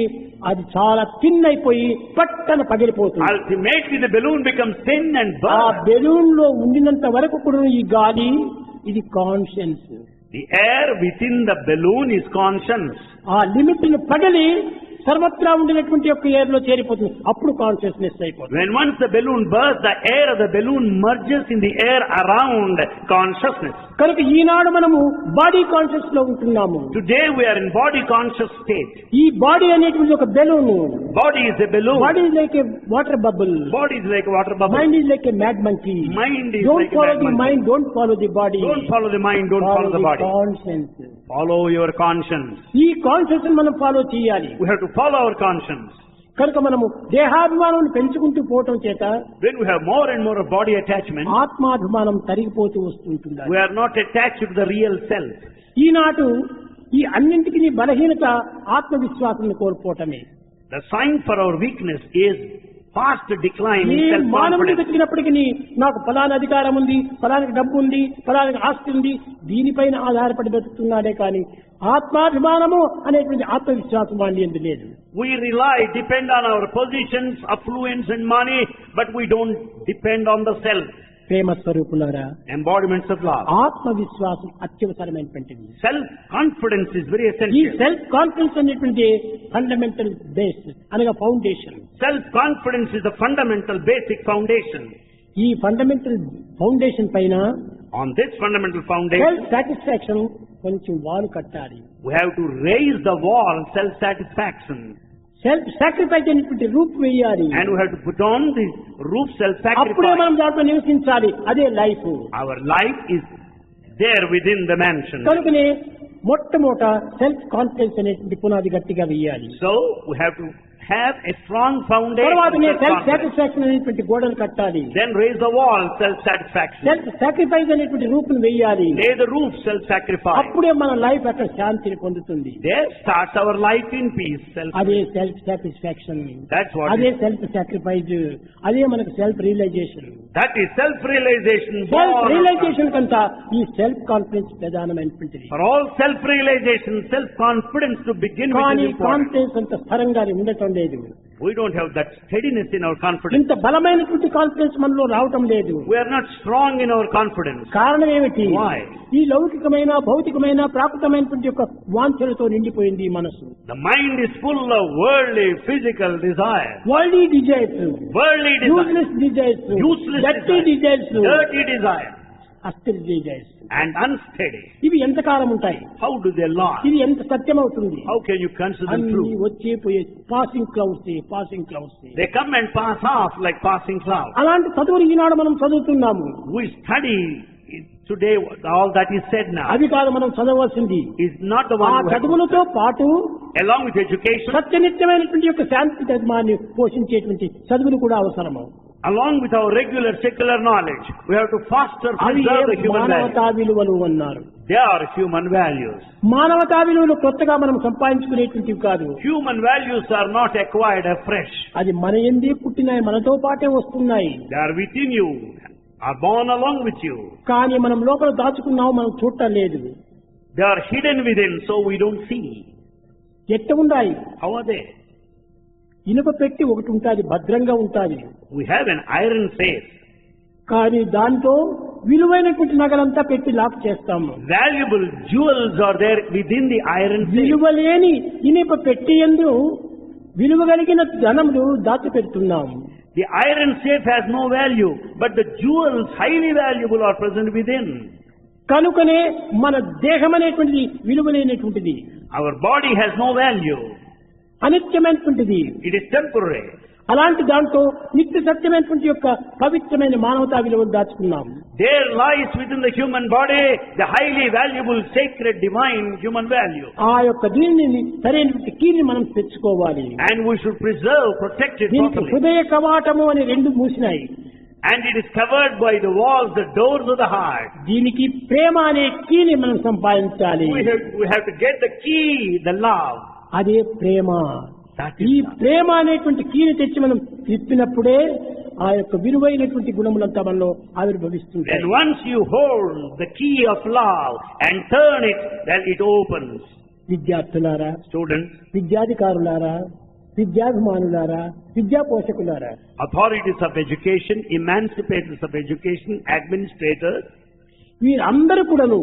అది చాలా థిన్ అయిపోయి పట్టన పగిలిపోతుంది. Ultimately the balloon becomes thin and ఆ burns. బెలూన్ లో ఉండినంత వరకు కూడా ఈ గాలి ఇది conscience. The air within the balloon is conscience. ఆ లిమిట్ ను పగలి సర్వత్రా ఉండినటువంటి యొక్క ఎయిర్ లో చేరిపోతుంది. అప్పుడు కాన్షియస్నెస్ అయిపోతుంది. When once the balloon bursts, the air of the balloon merges in the air around consciousness. కనుక ఈనాడు మనము బాడీ కాన్షియస్ లో ఉంటున్నాము. Today we are in body conscious state. ఈ బాడీ అనేటువంటి ఒక balloon. Body is a balloon. Body is like A water bubble. Body is like a water bubble. Mind is like A mad monkey. Mind is don't like a follow mad the monkey. Mind, don't follow the body. Don't follow the mind, don't follow the body. Conscience. Follow your conscience. ఈ conscious మనం follow చేయాలి. We have to follow our conscience. కనుక మనము దేహాభిమానం పెంచుకుంటూ పోవటం చేత When we have more and more of body attachment, ఆత్మాభిమానం తరిగిపోతూ వస్తుంటుంది. we are not attached to the real self. ఈనాడు ఈ అన్నింటికి బలహీనత ఆత్మవిశ్వాసం కోల్పోవటమే. The sign for our weakness is fast decline in ఏ మానవుడికి self-confidence. వచ్చినప్పటికీ నాకు ఫలానా అధికారం ఉంది, ఫలానికి డబ్బు ఉంది, ఫలానికి ఆస్తి ఉంది, దీనిపైన ఆధారపడి బతుకుతున్నాడే కానీ ఆత్మాభిమానము అనేటువంటి ఆత్మవిశ్వాసం వాడి ఎందు లేదు. We depend on our positions, affluence and money, but we don't depend on the self. ప్రేమ స్వరూపులారా, Embodiments of love. ఆత్మవిశ్వాసం అత్యవసరమైనటువంటిది. Self-confidence is very ఈ essential. సెల్ఫ్ కాన్ఫిడెన్స్ అనేటువంటి ఫండమెంటల్ బేస్ అనగా foundation. Self-confidence is the fundamental basic foundation. ఈ fundamental foundation పైన On this fundamental foundation, self satisfaction కొంచెం వాలు కట్టాలి. we have to raise the wall self-satisfaction. Self sacrifice అనేటువంటి రూప్ వేయాలి. And we have to put on the roof అప్పుడే self-sacrifice. మనం దాంట్లో నివసించాలి. అదే life. Our life is there within the mansion. కనుకనే మొట్టమొదట సెల్ఫ్ కాన్ఫిడెన్స్ అనేటువంటి పునాది గట్టిగా వేయాలి. So we have to have a strong foundation. తర్వాతనే of సెల్ఫ్ self-confidence. సాటిస్ఫాక్షన్ అనేటువంటి గోడలు కట్టాలి. Then raise the wall self-satisfaction. Self sacrifice అనేటువంటి రూపును వేయాలి. Lay the roof self-sacrifice. అప్పుడే మన లైఫ్ అక్కడ శాంతిని పొందుతుంది. There starts our life in peace. అదే సెల్ఫ్ సాటిస్ఫాక్షన్. That's what అదే is. Self sacrifice. అదే మనకు self realisation. That is self-realization. Self born of- realisation కంతా ఈ సెల్ఫ్ కాన్ఫిడెన్స్ ప్రధానమైనటువంటిది. For all self-realization, self-confidence to begin with కానీ is important. Confidence అంత స్థిరంగా ఉండటం లేదు. We don't have that steadiness in our confidence. ఇంత బలమైనటువంటి కాన్ఫిడెన్స్ మనలో రావటం లేదు. We are not strong in our confidence. కారణం ఏమిటి? Why? ఈ లౌకికమైన భౌతికమైన ప్రాకృతమైనటువంటి యొక్క వాంఛలతో నిండిపోయింది ఈ మనసు. The mind is full of worldly, physical desire. Worldly desires, Worldly desire. Useless desires, Useless dirty desire. Desires, Dirty desire. అస్థిర డిజైర్స్. And unsteady. ఇవి ఎంతకాలం ఉంటాయి? How do they last? ఇది ఎంత సత్యమవుతుంది? How can you consider them అన్ని true? వచ్చే పోయే passing clouds, passing clouds. They come and pass off like passing clouds. అలాంటి చదువులు ఈనాడు మనం చదువుతున్నాము. We study today all that is said now. అది కాదు మనం చదవవలసింది. Is not the ఆ one who has to- చదువులతో పాటు along with education, సత్యనిత్యమైనటువంటి యొక్క శాంతి ధర్మాన్ని పోషించేటువంటి చదువులు కూడా అవసరము. along with our regular secular knowledge, we have to foster, అవి preserve the human values. మానవతా విలువలు అన్నారు. They are human values. మానవతా విలువలు కొత్తగా మనం సంపాదించుకునేటువంటివి కాదు. Human values are not acquired afresh. అది మన ఎందే పుట్టినాయి, మనతో పాటే వస్తున్నాయి. They are within you, are born along with you. కానీ మనం లోపల దాచుకున్నాము, మనం చూడటం లేదు. They are hidden within, so we don't see. ఎట్ట ఉన్నాయి? How are they? ఇనుప పెట్టి ఒకటి ఉంటుంది, భద్రంగా ఉంటుంది. We have an iron safe. కానీ దాంతో విలువైనటువంటి నగలంతా పెట్టి లాక్ చేస్తాము. Valuable jewels are there within the iron safe. విలువలేని ఇనుప పెట్టి యందు విలువ కలిగిన ధనములు దాచిపెడుతున్నాము. The iron safe has no value, but the jewels highly valuable are present within. కనుకనే మన దేహం అనేటువంటిది విలువలేనటువంటిది, Our body has no value. అనిత్యమైనటువంటిది. It is temporary. అలాంటి దాంట్లో నిత్య సత్యమైనటువంటి యొక్క పవిత్రమైన మానవతా విలువలు దాచుకున్నాము. There lies within the human body the highly valuable, sacred, divine human value. ఆ యొక్క దీనిని సరైనటువంటి కీని మనం తెచ్చుకోవాలి. And we should preserve, protect it దీనికి properly. హృదయ కవాటము అని రెండు మూసినాయి. And it is covered by the walls, the doors of the heart. దీనికి ప్రేమ అనే కీని మనం సంపాదించాలి. We have to get the key, the love. అదే ప్రేమ. That ఈ is love. ప్రేమ అనేటువంటి కీని తెచ్చి మనం తిప్పినప్పుడే ఆ యొక్క విలువైనటువంటి గుణములంతా మనలో ఆవిర్భవిస్తుంటాయి. And once you hold the key of love and turn it, then it opens. విద్యార్థులారా, students, విద్యాధికారులారా, విద్యాభిమానులారా, విద్యా పోషకులారా, authorities of education, emancipators of education, administrators, వీరందరూ కూడాను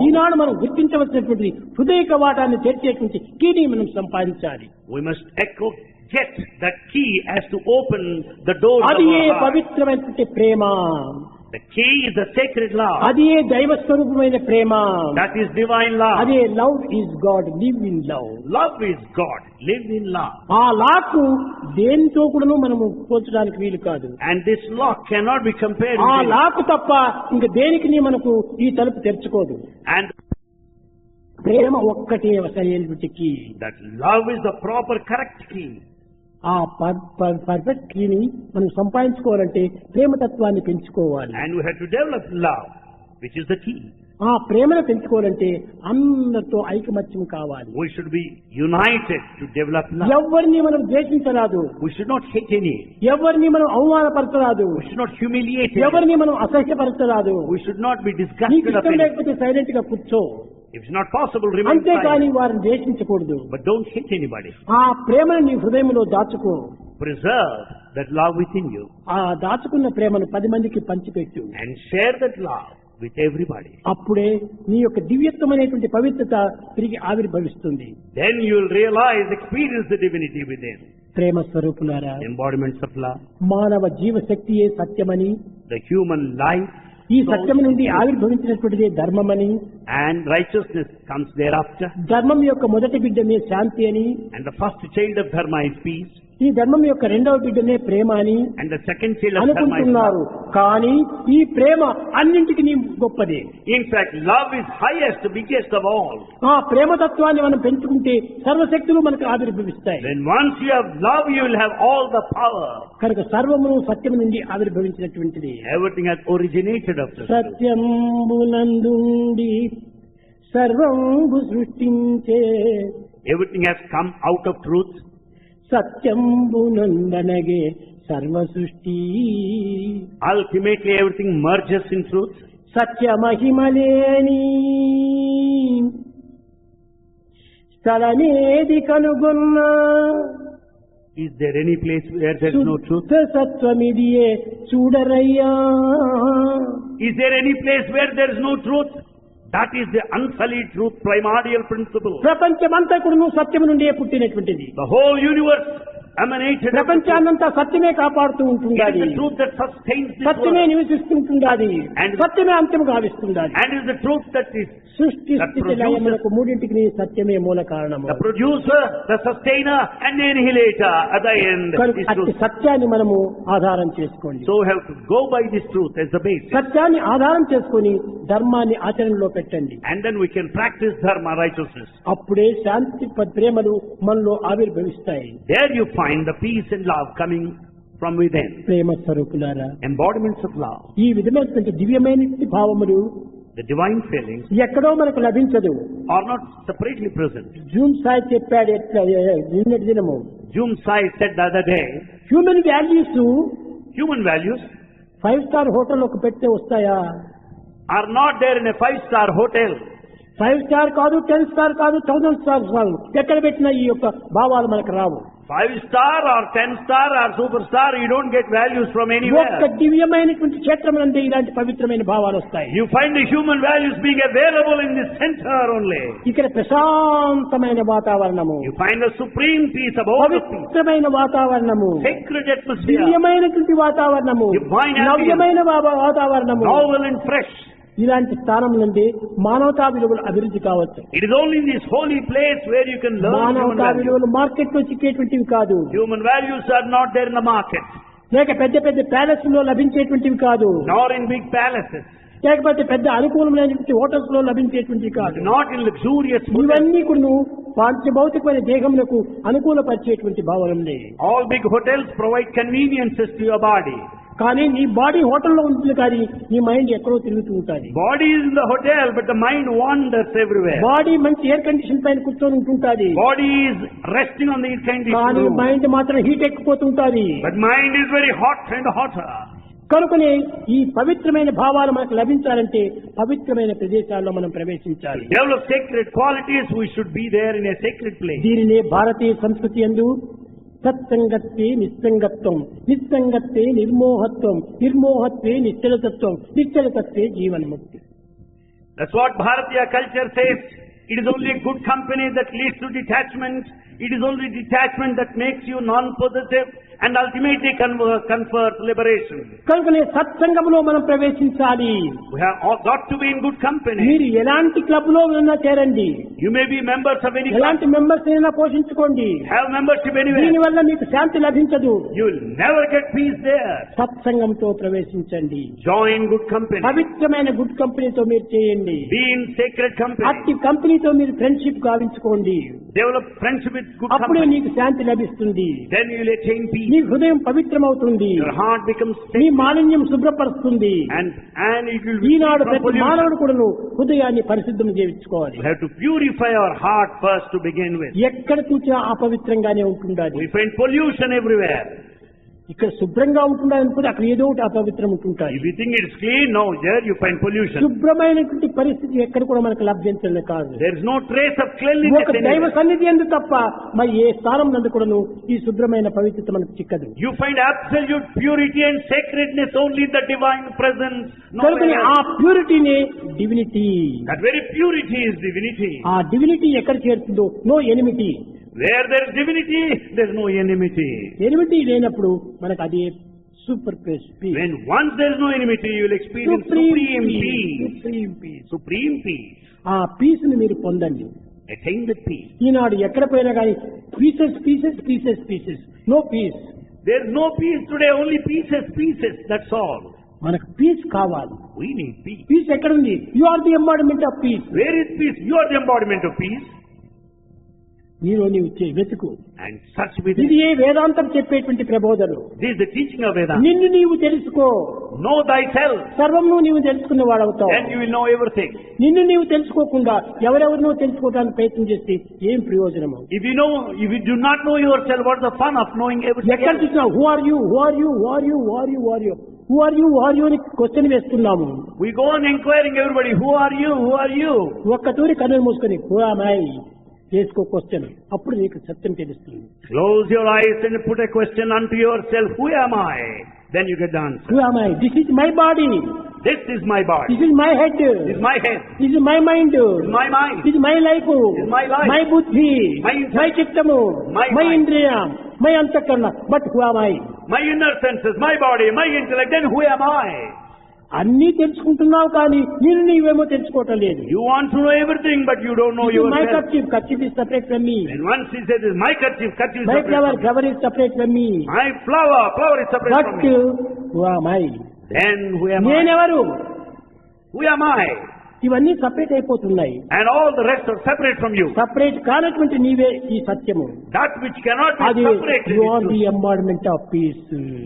ఈనాడు మనం గుర్తించవలసినటువంటి హృదయ కవాటాన్ని తెరిచేటువంటి కీని మనం సంపాదించాలి. we must get that key as to open the doors of అది ఏ our heart. పవిత్రమైనటువంటి ప్రేమ, The key is the sacred love. అది ఏ దైవ స్వరూపమైన ప్రేమ, That is divine love. అదే love is God, live in love. Love is God. Live in love. ఆ లాకు దేనితో కూడాను మనము పోల్చడానికి వీలు కాదు. And this law cannot be compared ఆ with it. లాకు తప్ప ఇంక దేనికి మనకు ఈ తలుపు తెరుచుకోదు. And ప్రేమ ఒక్కటే సరైనటువంటి key. that love is the proper correct key. ఆ పర్ఫెక్ట్ కీని మనం సంపాదించుకోవాలంటే ప్రేమతత్వాన్ని పెంచుకోవాలి. And we have to develop love, which is the key. ఆ ప్రేమను పెంచుకోవాలంటే అందరితో ఐకమత్యం కావాలి. We should be united to develop love. ఎవరిని మనం ద్వేషించరాదు, We should not hate any. ఎవరిని మనం అవమానపరచరాదు, We should not humiliate any. ఎవరిని మనం అసహ్యపరచరాదు. We should not be నీకు disgusted of ఇష్టం any. లేకపోతే సైలెంట్ గా కూర్చో, If it's not possible, remain అంతేకాని silent. వారిని ద్వేషించకూడదు. But don't hate anybody. ఆ ప్రేమను నీ హృదయంలో దాచుకో. Preserve that love within you ఆ దాచుకున్న ప్రేమను 10 మందికి పంచిపెట్టు. and share that love with everybody. అప్పుడే నీ యొక్క దివ్యత్వమైనటువంటి పవిత్రత తిరిగి ఆవిర్భవిస్తుంది. Then you will realize, experience the divinity within. ప్రేమ స్వరూపులారా, Embodiments of love. మానవ జీవశక్తియే సత్యమని, The human life ఈ సత్యం నుండి ఆవిర్భవించినటువంటిదే ధర్మమని, and righteousness comes thereafter. ధర్మం యొక్క మొదటి బిడ్డనే శాంతి అని, And the first child of dharma is peace. ఈ ధర్మం యొక్క రెండవ బిడ్డనే ప్రేమ అని And the second child of dharma is అనుకుంటున్నారు. love. కానీ ఈ ప్రేమ అన్నింటికి గొప్పదే. In fact, love is highest, biggest of all. ఆ ప్రేమతత్వాన్ని మనం పెంచుకుంటే సర్వశక్తులు మనకు ఆవిర్భవిస్తాయి. Then once you have love, you will have all the power. కనుక సర్వము సత్యం నుండి ఆవిర్భవించినటువంటిది. Everything has originated of the truth. సత్యంబునందుండి సర్వంబు సృష్టించే, Everything has come out of truth. సత్యంబునందనగే సర్వ సృష్టి. Ultimately, everything merges in truth. సత్యమహిమలేని స్థలమేది కనుగొన్నా, Is there any place where there is no truth? శుద్ధ సత్వమిదియే చూడరయ్యా. Is there any place where there is no truth? That is the unsullied truth, primordial principle. ప్రపంచమంతా కూడా సత్యం నుండే పుట్టినటువంటిది. The whole universe emanated of the truth. ప్రపంచాన్నంతా సత్యమే కాపాడుతూ It is ఉంటుండాలి. the truth that sustains this సత్యమే world. నివసిస్తుంటుండాలి. And- సత్యమే అంత్యము గావిస్తుండాలి. And is the truth that is సృష్టి that స్థితి produces- లయములకు మూడింటికి సత్యమే మూల కారణము. the producer, the sustainer, and the annihilator at the end. కనుక Is అట్టి truth. సత్యాన్ని మనము ఆధారం చేసుకోండి. So we have to go by this truth as the basis. సత్యాన్ని ఆధారం చేసుకొని ధర్మాన్ని ఆచరణలో పెట్టండి. And then we can practice dharma, righteousness. అప్పుడే శాంతి ప్రేమలు మనలో ఆవిర్భవిస్తాయి. There you find the peace and love coming from within. ప్రేమ స్వరూపులారా, Embodiments of love. ఈ విధమైనటువంటి దివ్యమైనటువంటి భావములు The divine feelings ఎక్కడో మనకు లభించదు. are not separately present. June Sai చెప్పాడు ఎట్లా నిన్నటి దినము, Jum Sai said the other day, human values human values 5-star hotel ఒక పెడితే వస్తాయా? are not there in a 5-star hotel. 5-star కాదు, 10 స్టార్ కాదు, 1000 స్టార్ కాదు, ఎక్కడ పెట్టినా ఈ యొక్క భావాలు మనకు రావు. 5-star or 10-star or superstar, you don't get values from ఒక్క anywhere. దివ్యమైనటువంటి క్షేత్రం నందే ఇలాంటి పవిత్రమైన భావాలు వస్తాయి. You find the human values being available in this center only. ఇక్కడ ప్రశాంతమైన వాతావరణము, You find the supreme peace of all the peace. పవిత్రమైన వాతావరణము, Sacred atmosphere, దివ్యమైనటువంటి వాతావరణము, Divine ambience. నవ్యమైన వాతావరణము. novel and fresh. ఇలాంటి స్థానం నుండి మానవతా విలువలు అభివృద్ధి కావచ్చు. It is only in this holy place where you can learn human మానవతా values. విలువలు మార్కెట్ లో చిక్కేటువంటివి కాదు, Human values are not there in the market, లేక పెద్ద పెద్ద ప్యాలెస్ లో లభించేటువంటివి కాదు, nor in big palaces, లేకపోతే పెద్ద అనుకూలమైనటువంటి హోటల్స్ లో లభించేటువంటివి కాదు. not in luxurious hotels. ఇవన్నీ కూడా పాంచభౌతికమైన దేహములకు అనుకూలపరిచేటువంటి భావనలే. All big hotels provide conveniences to your body. కానీ నీ బాడీ హోటల్లో ఉంటుంది, కానీ నీ మైండ్ ఎక్కడో తిరుగుతూ ఉంటుంది. Body is in the hotel, but the mind wanders everywhere. Body మంచి ఎయిర్ కండిషన్ పైన కూర్చొని ఉంటుంటుంది, Body is resting on the air conditioned కానీ room, మైండ్ మాత్రం heat ఎక్కిపోతుంటుంది. but mind is very hot and hotter. కనుకనే ఈ పవిత్రమైన భావాలు మనకు లభించాలంటే పవిత్రమైన ప్రదేశాల్లో మనం ప్రవేశించాలి. Develop sacred qualities, we should be there in a sacred place. దీనినే భారతీయ సంస్కృతి యందు సత్సంగత్వే నిస్సంగత్వం, నిస్సంగత్వే నిర్మోహత్వం, నిర్మోహత్వే నిశ్చలతత్వం, నిశ్చలతత్వే జీవన్ముక్తి. That's what Bharatiya culture says. It is only good company that leads to detachment. It is only detachment that makes you non-possessive and ultimately confers liberation. కనుకనే సత్సంగంలో మనం ప్రవేశించాలి. We have all got to be in good company. మీరు ఎలాంటి club లో ఉన్నా చేరండి, You may be members of any club. ఎలాంటి members అయినా పోషించుకోండి, Have membership anywhere. దీనివల్ల మీకు శాంతి లభించదు. You will never get peace there. సత్సంగంతో ప్రవేశించండి. Join good company. పవిత్రమైన గుడ్ కంపెనీతో మీరు చేయండి. Be in sacred company. అట్టి కంపెనీతో మీరు friendship గావించుకోండి. Develop friendship with good అప్పుడే company. నీకు శాంతి లభిస్తుంది. Then you will attain peace. నీ హృదయం పవిత్రమవుతుంది. Your heart becomes నీ sacred. మాలిన్యం శుభ్రపరుస్తుంది. And it will be free Eenadu from ప్రతి pollution. మానవుడు కూడాను హృదయాన్ని పరిశుద్ధం చేయించుకోవాలి. We have to purify our heart first to begin with. ఎక్కడ చూసినా అపవిత్రంగానే ఉంటుండాలి. We find pollution everywhere. ఇక్కడ శుభ్రంగా ఉంటుండాలి అనుకుంటే అక్కడ ఏదో ఒకటి అపవిత్రం ఉంటుంటాయి. If you think it's clean, no, there you find pollution. శుభ్రమైనటువంటి పరిస్థితి ఎక్కడ కూడా మనకు లభ్యంచలే కాదు. There is no trace of cleanliness ఒక దైవ anywhere. సన్నిధి ఎందు తప్ప మరి ఏ స్థానం నందు కూడాను ఈ శుభ్రమైన పవిత్రత మనకు చిక్కదు. You find absolute purity and sacredness only in the divine presence. కనుకనే Nowhere ఆ else. ప్యూరిటీనే divinity. That very purity is divinity. ఆ డివినిటీ ఎక్కడ చేరుతుందో no enmity. Where there is divinity, there is no enmity. Enmity లేనప్పుడు మనకు అది super peace. When once there is no enmity, you will experience supreme peace. Supreme peace. Supreme peace. ఆ peace ని మీరు పొందండి. Attain the peace. ఈనాడు ఎక్కడ పోయినా కానీ pieces pieces pieces pieces, no peace. There is no peace today, only pieces, pieces, that's all. మనకు peace కావాలి. We need peace. Peace ఎక్కడుంది? You are the embodiment of peace. Where is peace? You are the embodiment of peace. నీలో నీవు వెతుకు. And search within. ఇది ఏ వేదాంతం చెప్పేటువంటి ప్రబోధలు. This is the teaching of Vedanta. నిన్ను నీవు తెలుసుకో. Know thyself, సర్వము నీవు తెలుసుకున్న వాడవుతావు. then you will know everything. నిన్ను నీవు తెలుసుకోకుండా ఎవరెవరినో తెలుసుకోవడానికి ప్రయత్నం చేస్తే ఏం ప్రయోజనము? If you do not know yourself, what's the fun of knowing everything ఎక్కడ else? చూసినా who are you, who are you, who are you, who are you, who are you, who are you, who are you అని question వేస్తున్నాము. We go on inquiring everybody, who are you, who are you? ఒక్క తూరి కన్నులు మూసుకొని who am I చేసుకో question. అప్పుడు నీకు సత్యం తెలుస్తుంది. Close your eyes and put a question unto yourself, who am I? Then you get the answer. Who am I? This is my body, This is my body, this is my head, this is my head, this is my mind, this is my mind, this is my life, is my life, my బుద్ధి, my intellect, my చిత్తము, my my mind, ఇంద్రియం, my అంతఃకరణ. But who am I? my inner senses, my body, my intellect, then who am I? అన్నీ తెలుసుకుంటున్నావు కానీ నేను నీవేమో తెలుసుకోవటం లేదు. You want to know everything, but you don't know my yourself. Kerchief, kerchief is separate from me. And once he says, this is my kerchief, kerchief is my separate flower, from me. Flower is separate from me. My flower, flower is separate but from me. Who am I? Then who am I? నేనెవరు? Who am I? ఇవన్నీ separate అయిపోతున్నాయి. And all the rest are separate from you. Separate కానటువంటి నీవే ఈ సత్యము. That which cannot be అది separated. You are is the truth. Embodiment of peace.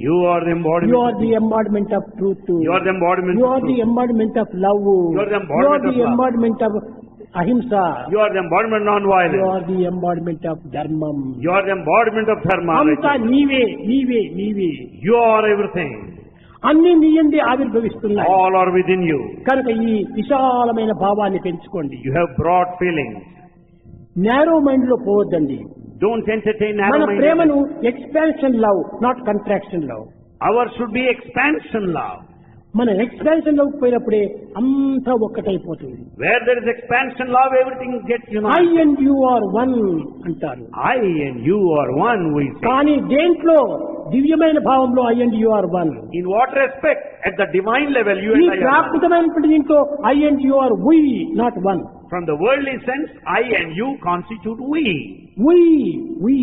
You are the embodiment. You are the embodiment of truth. You are the embodiment you of are the truth. Embodiment of love. You are the embodiment you are the of love. Embodiment of అహింస. You are the embodiment of you non-violence. Are the embodiment of ధర్మం. You are the embodiment of dharma. అంతా నీవే నీవే నీవే. You are everything. అన్ని నీ యందే ఆవిర్భవిస్తున్నాయి. All are within you. కనుక ఈ విశాలమైన భావాన్ని పెంచుకోండి. You have broad feelings. Narrow mind లో పోవద్దండి. Don't entertain మన narrow ప్రేమను mindedness. Expansion love, not contraction love. Ours should be expansion love. మన ఎక్స్పాన్షన్ లవ్ పోయినప్పుడే అంతా ఒక్కటైపోతుంది. Where there is expansion love, everything gets I united. And you are one అంటారు. I and you are one, we say. కానీ దేంట్లో? దివ్యమైన భావంలో I and you are one. In what respect? At the divine level, you ఈ and I are one. ప్రాకృతమైనటువంటి దీంట్లో I and you are we, not one. From the worldly sense, I and you constitute we. We we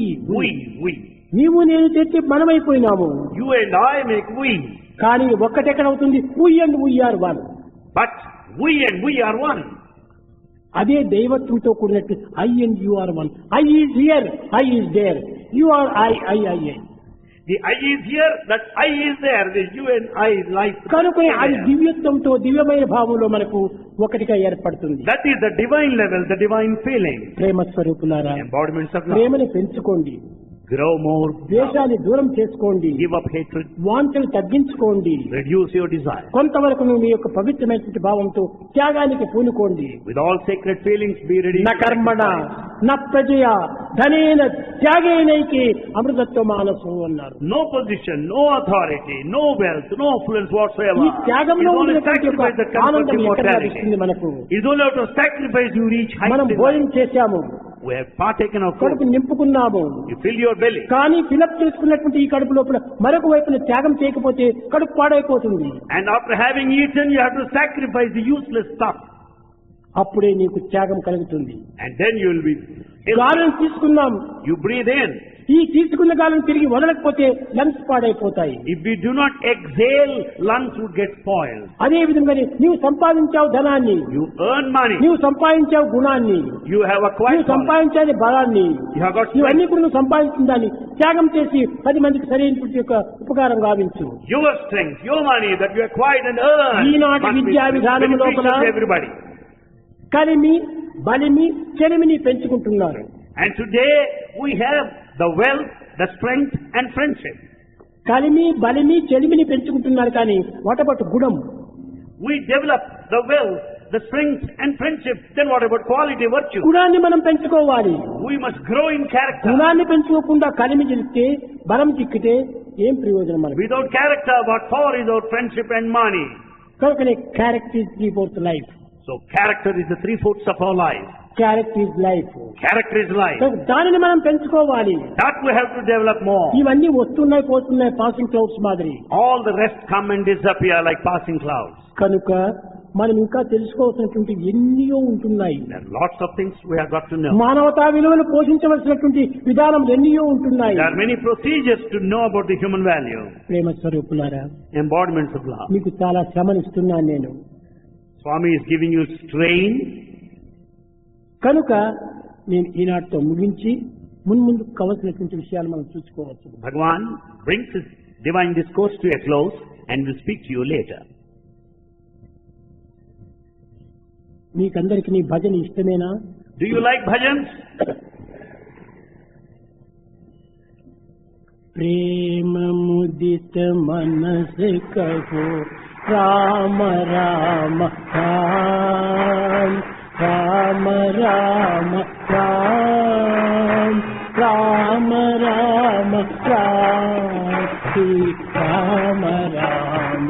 We. నీవు నేను తెచ్చి మనమైపోయినాము. You and I make we. కానీ ఒక్కటెక్కడవుతుంది? We and we are one. But we and we are one. అదే దైవత్వంతో కూడినట్టు I and you are one. I is here, I is there. You are I, I I I. The I is here, that I is there. The you and I life. కనుక అది దివ్యత్వంతో దివ్యమైన భావంలో మనకు ఒకటిగా ఏర్పడుతుంది. That is the divine level, the divine feeling. ప్రేమ స్వరూపులారా, Embodiments of love. ప్రేమని పెంచుకోండి. Grow more. ద్వేషాన్ని దూరం చేసుకోండి, Give up hatred. వాంఛలు తగ్గించుకోండి, Reduce your desire. కొంతవరకు నువ్వు మీ యొక్క పవిత్రమైనటువంటి భావంతో త్యాగానికి పూనుకోండి. With all sacred feelings, be ready. న కర్మణ న ప్రజయ ధనేన త్యాగేనైకి అమృతత్వ మానసు అన్నారు. No position, no authority, no wealth, no affluence whatsoever. ఈ త్యాగంలో It's only ఉన్నటువంటి sacrifice that యొక్క ఆనందం conference ఎక్కడ immortality. లభిస్తుంది మనకు? It's only out of sacrifice you reach heights మనం in life. భోజనం చేశాము, We have partaken of food. కడుపు నింపుకున్నాము, You fill your belly. కానీ ఫిలప్ చేసుకున్నటువంటి ఈ కడుపు లోపల మరొక వైపున త్యాగం చేయకపోతే కడుపు పాడైపోతుంది. And after having eaten, you have to sacrifice the useless stuff. అప్పుడే నీకు త్యాగం కలుగుతుంది. And then you will be healthy. గాలిని తీసుకున్నాం, You breathe in. ఈ తీసుకున్న గాలిని తిరిగి వదలకపోతే లంగ్స్ పాడైపోతాయి. If we do not exhale, lungs would get spoiled. అదే విధంగానే నీవు సంపాదించావు ధనాన్ని, You earn money. నీవు సంపాదించావు గుణాన్ని, You have acquired నీవు knowledge. సంపాదించాలి బలాన్ని, You have got ఇవన్నీ strength. కూడా నువ్వు సంపాదించిన దాన్ని త్యాగం చేసి 10 మందికి సరైనటువంటి యొక్క ఉపకారం గావించు. Your strength, your money that you acquired and earned ఈనాటి must be విద్యా విధానం beneficial లోపల to everybody. కలిమి బలిమి చెలిమిని పెంచుకుంటున్నారు. And today we have the wealth, the strength and friendship. కలిమి బలిమి చెలిమిని పెంచుకుంటున్నారు, కానీ వాట్ అబౌట్ గుణం? We develop the wealth, the strength and friendship. Then what about quality, virtue? గుణాన్ని మనం పెంచుకోవాలి. We must grow in character. గుణాన్ని పెంచుకోకుండా కలిమి చిక్కితే బలం చిక్కితే ఏం ప్రయోజనం మనకి? Without character, what for is our friendship and money? కనుకనే character is 3/4 life. So character is the 3/4 of our life. Character is life. Character is life. దానిని మనం పెంచుకోవాలి. That we have to develop more. ఇవన్నీ వస్తున్నాయి పోతున్నాయి passing clouds మాదిరి. All the rest come and disappear like passing clouds. కనుక మనం ఇంకా తెలుసుకోవాల్సినటువంటి ఎన్నో ఉంటున్నాయి. There are lots of things we have got to know. మానవతా విలువలు పోషించవలసినటువంటి విధానం ఎన్నో ఉంటున్నాయి. There are many procedures to know about the human value. ప్రేమ స్వరూపులారా, Embodiments of love. మీకు చాలా శ్రమనిస్తున్నాను నేను. Swami is giving you strain. కనుక నేను ఈనాటితో ముగించి మున్ముందుకు కావలసినటువంటి విషయాలు మనం చూసుకోవచ్చు. Bhagavan brings his divine discourse to a close and will speak to you later. మీకందరికి నీ భజన ఇష్టమేనా? Do you like bhajans? ప్రేమ ముదిత మనస కహో రామ రామ రామ రామ రామ రామ రామ రామ రామ శ్రీ రామ రామ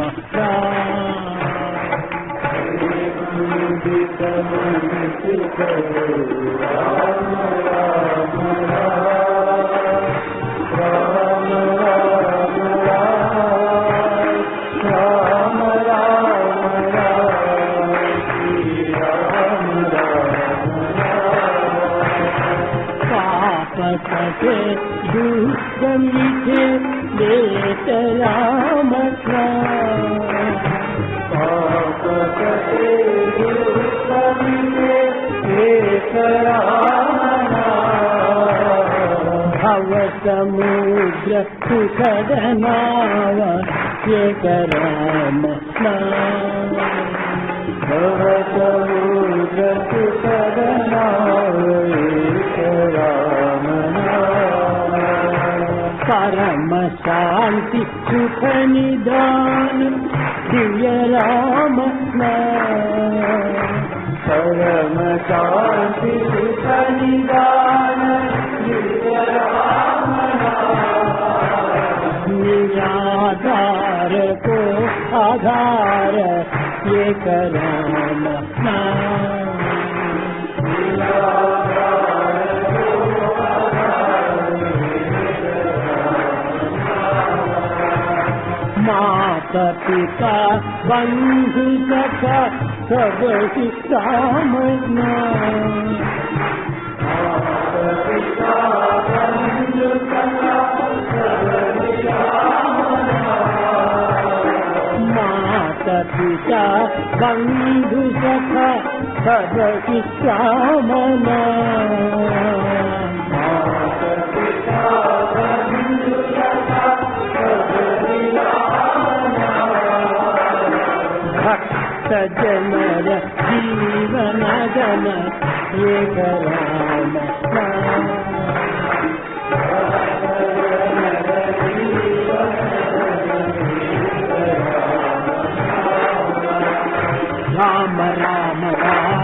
పాపకటే దుఃఖమితే లేత రామ పాపకటే దుఃఖమితే లేత రామ భవ సముద్ర సుఖద నావ ఏక రామ భవ సముద్ర సుఖద నావ ఏక రామ పరమ శాంతి సుఖ నిదాన దివ్య రామ పరమ శాంతి సుఖ నిదాన దివ్య రామ నిరాధార को आधार एक राम माता पिता बंधु सखा सब सामना माता पिता बंधु सखा सब सामना भक्त जनर जीवन गण एक राम రామ రామ రామ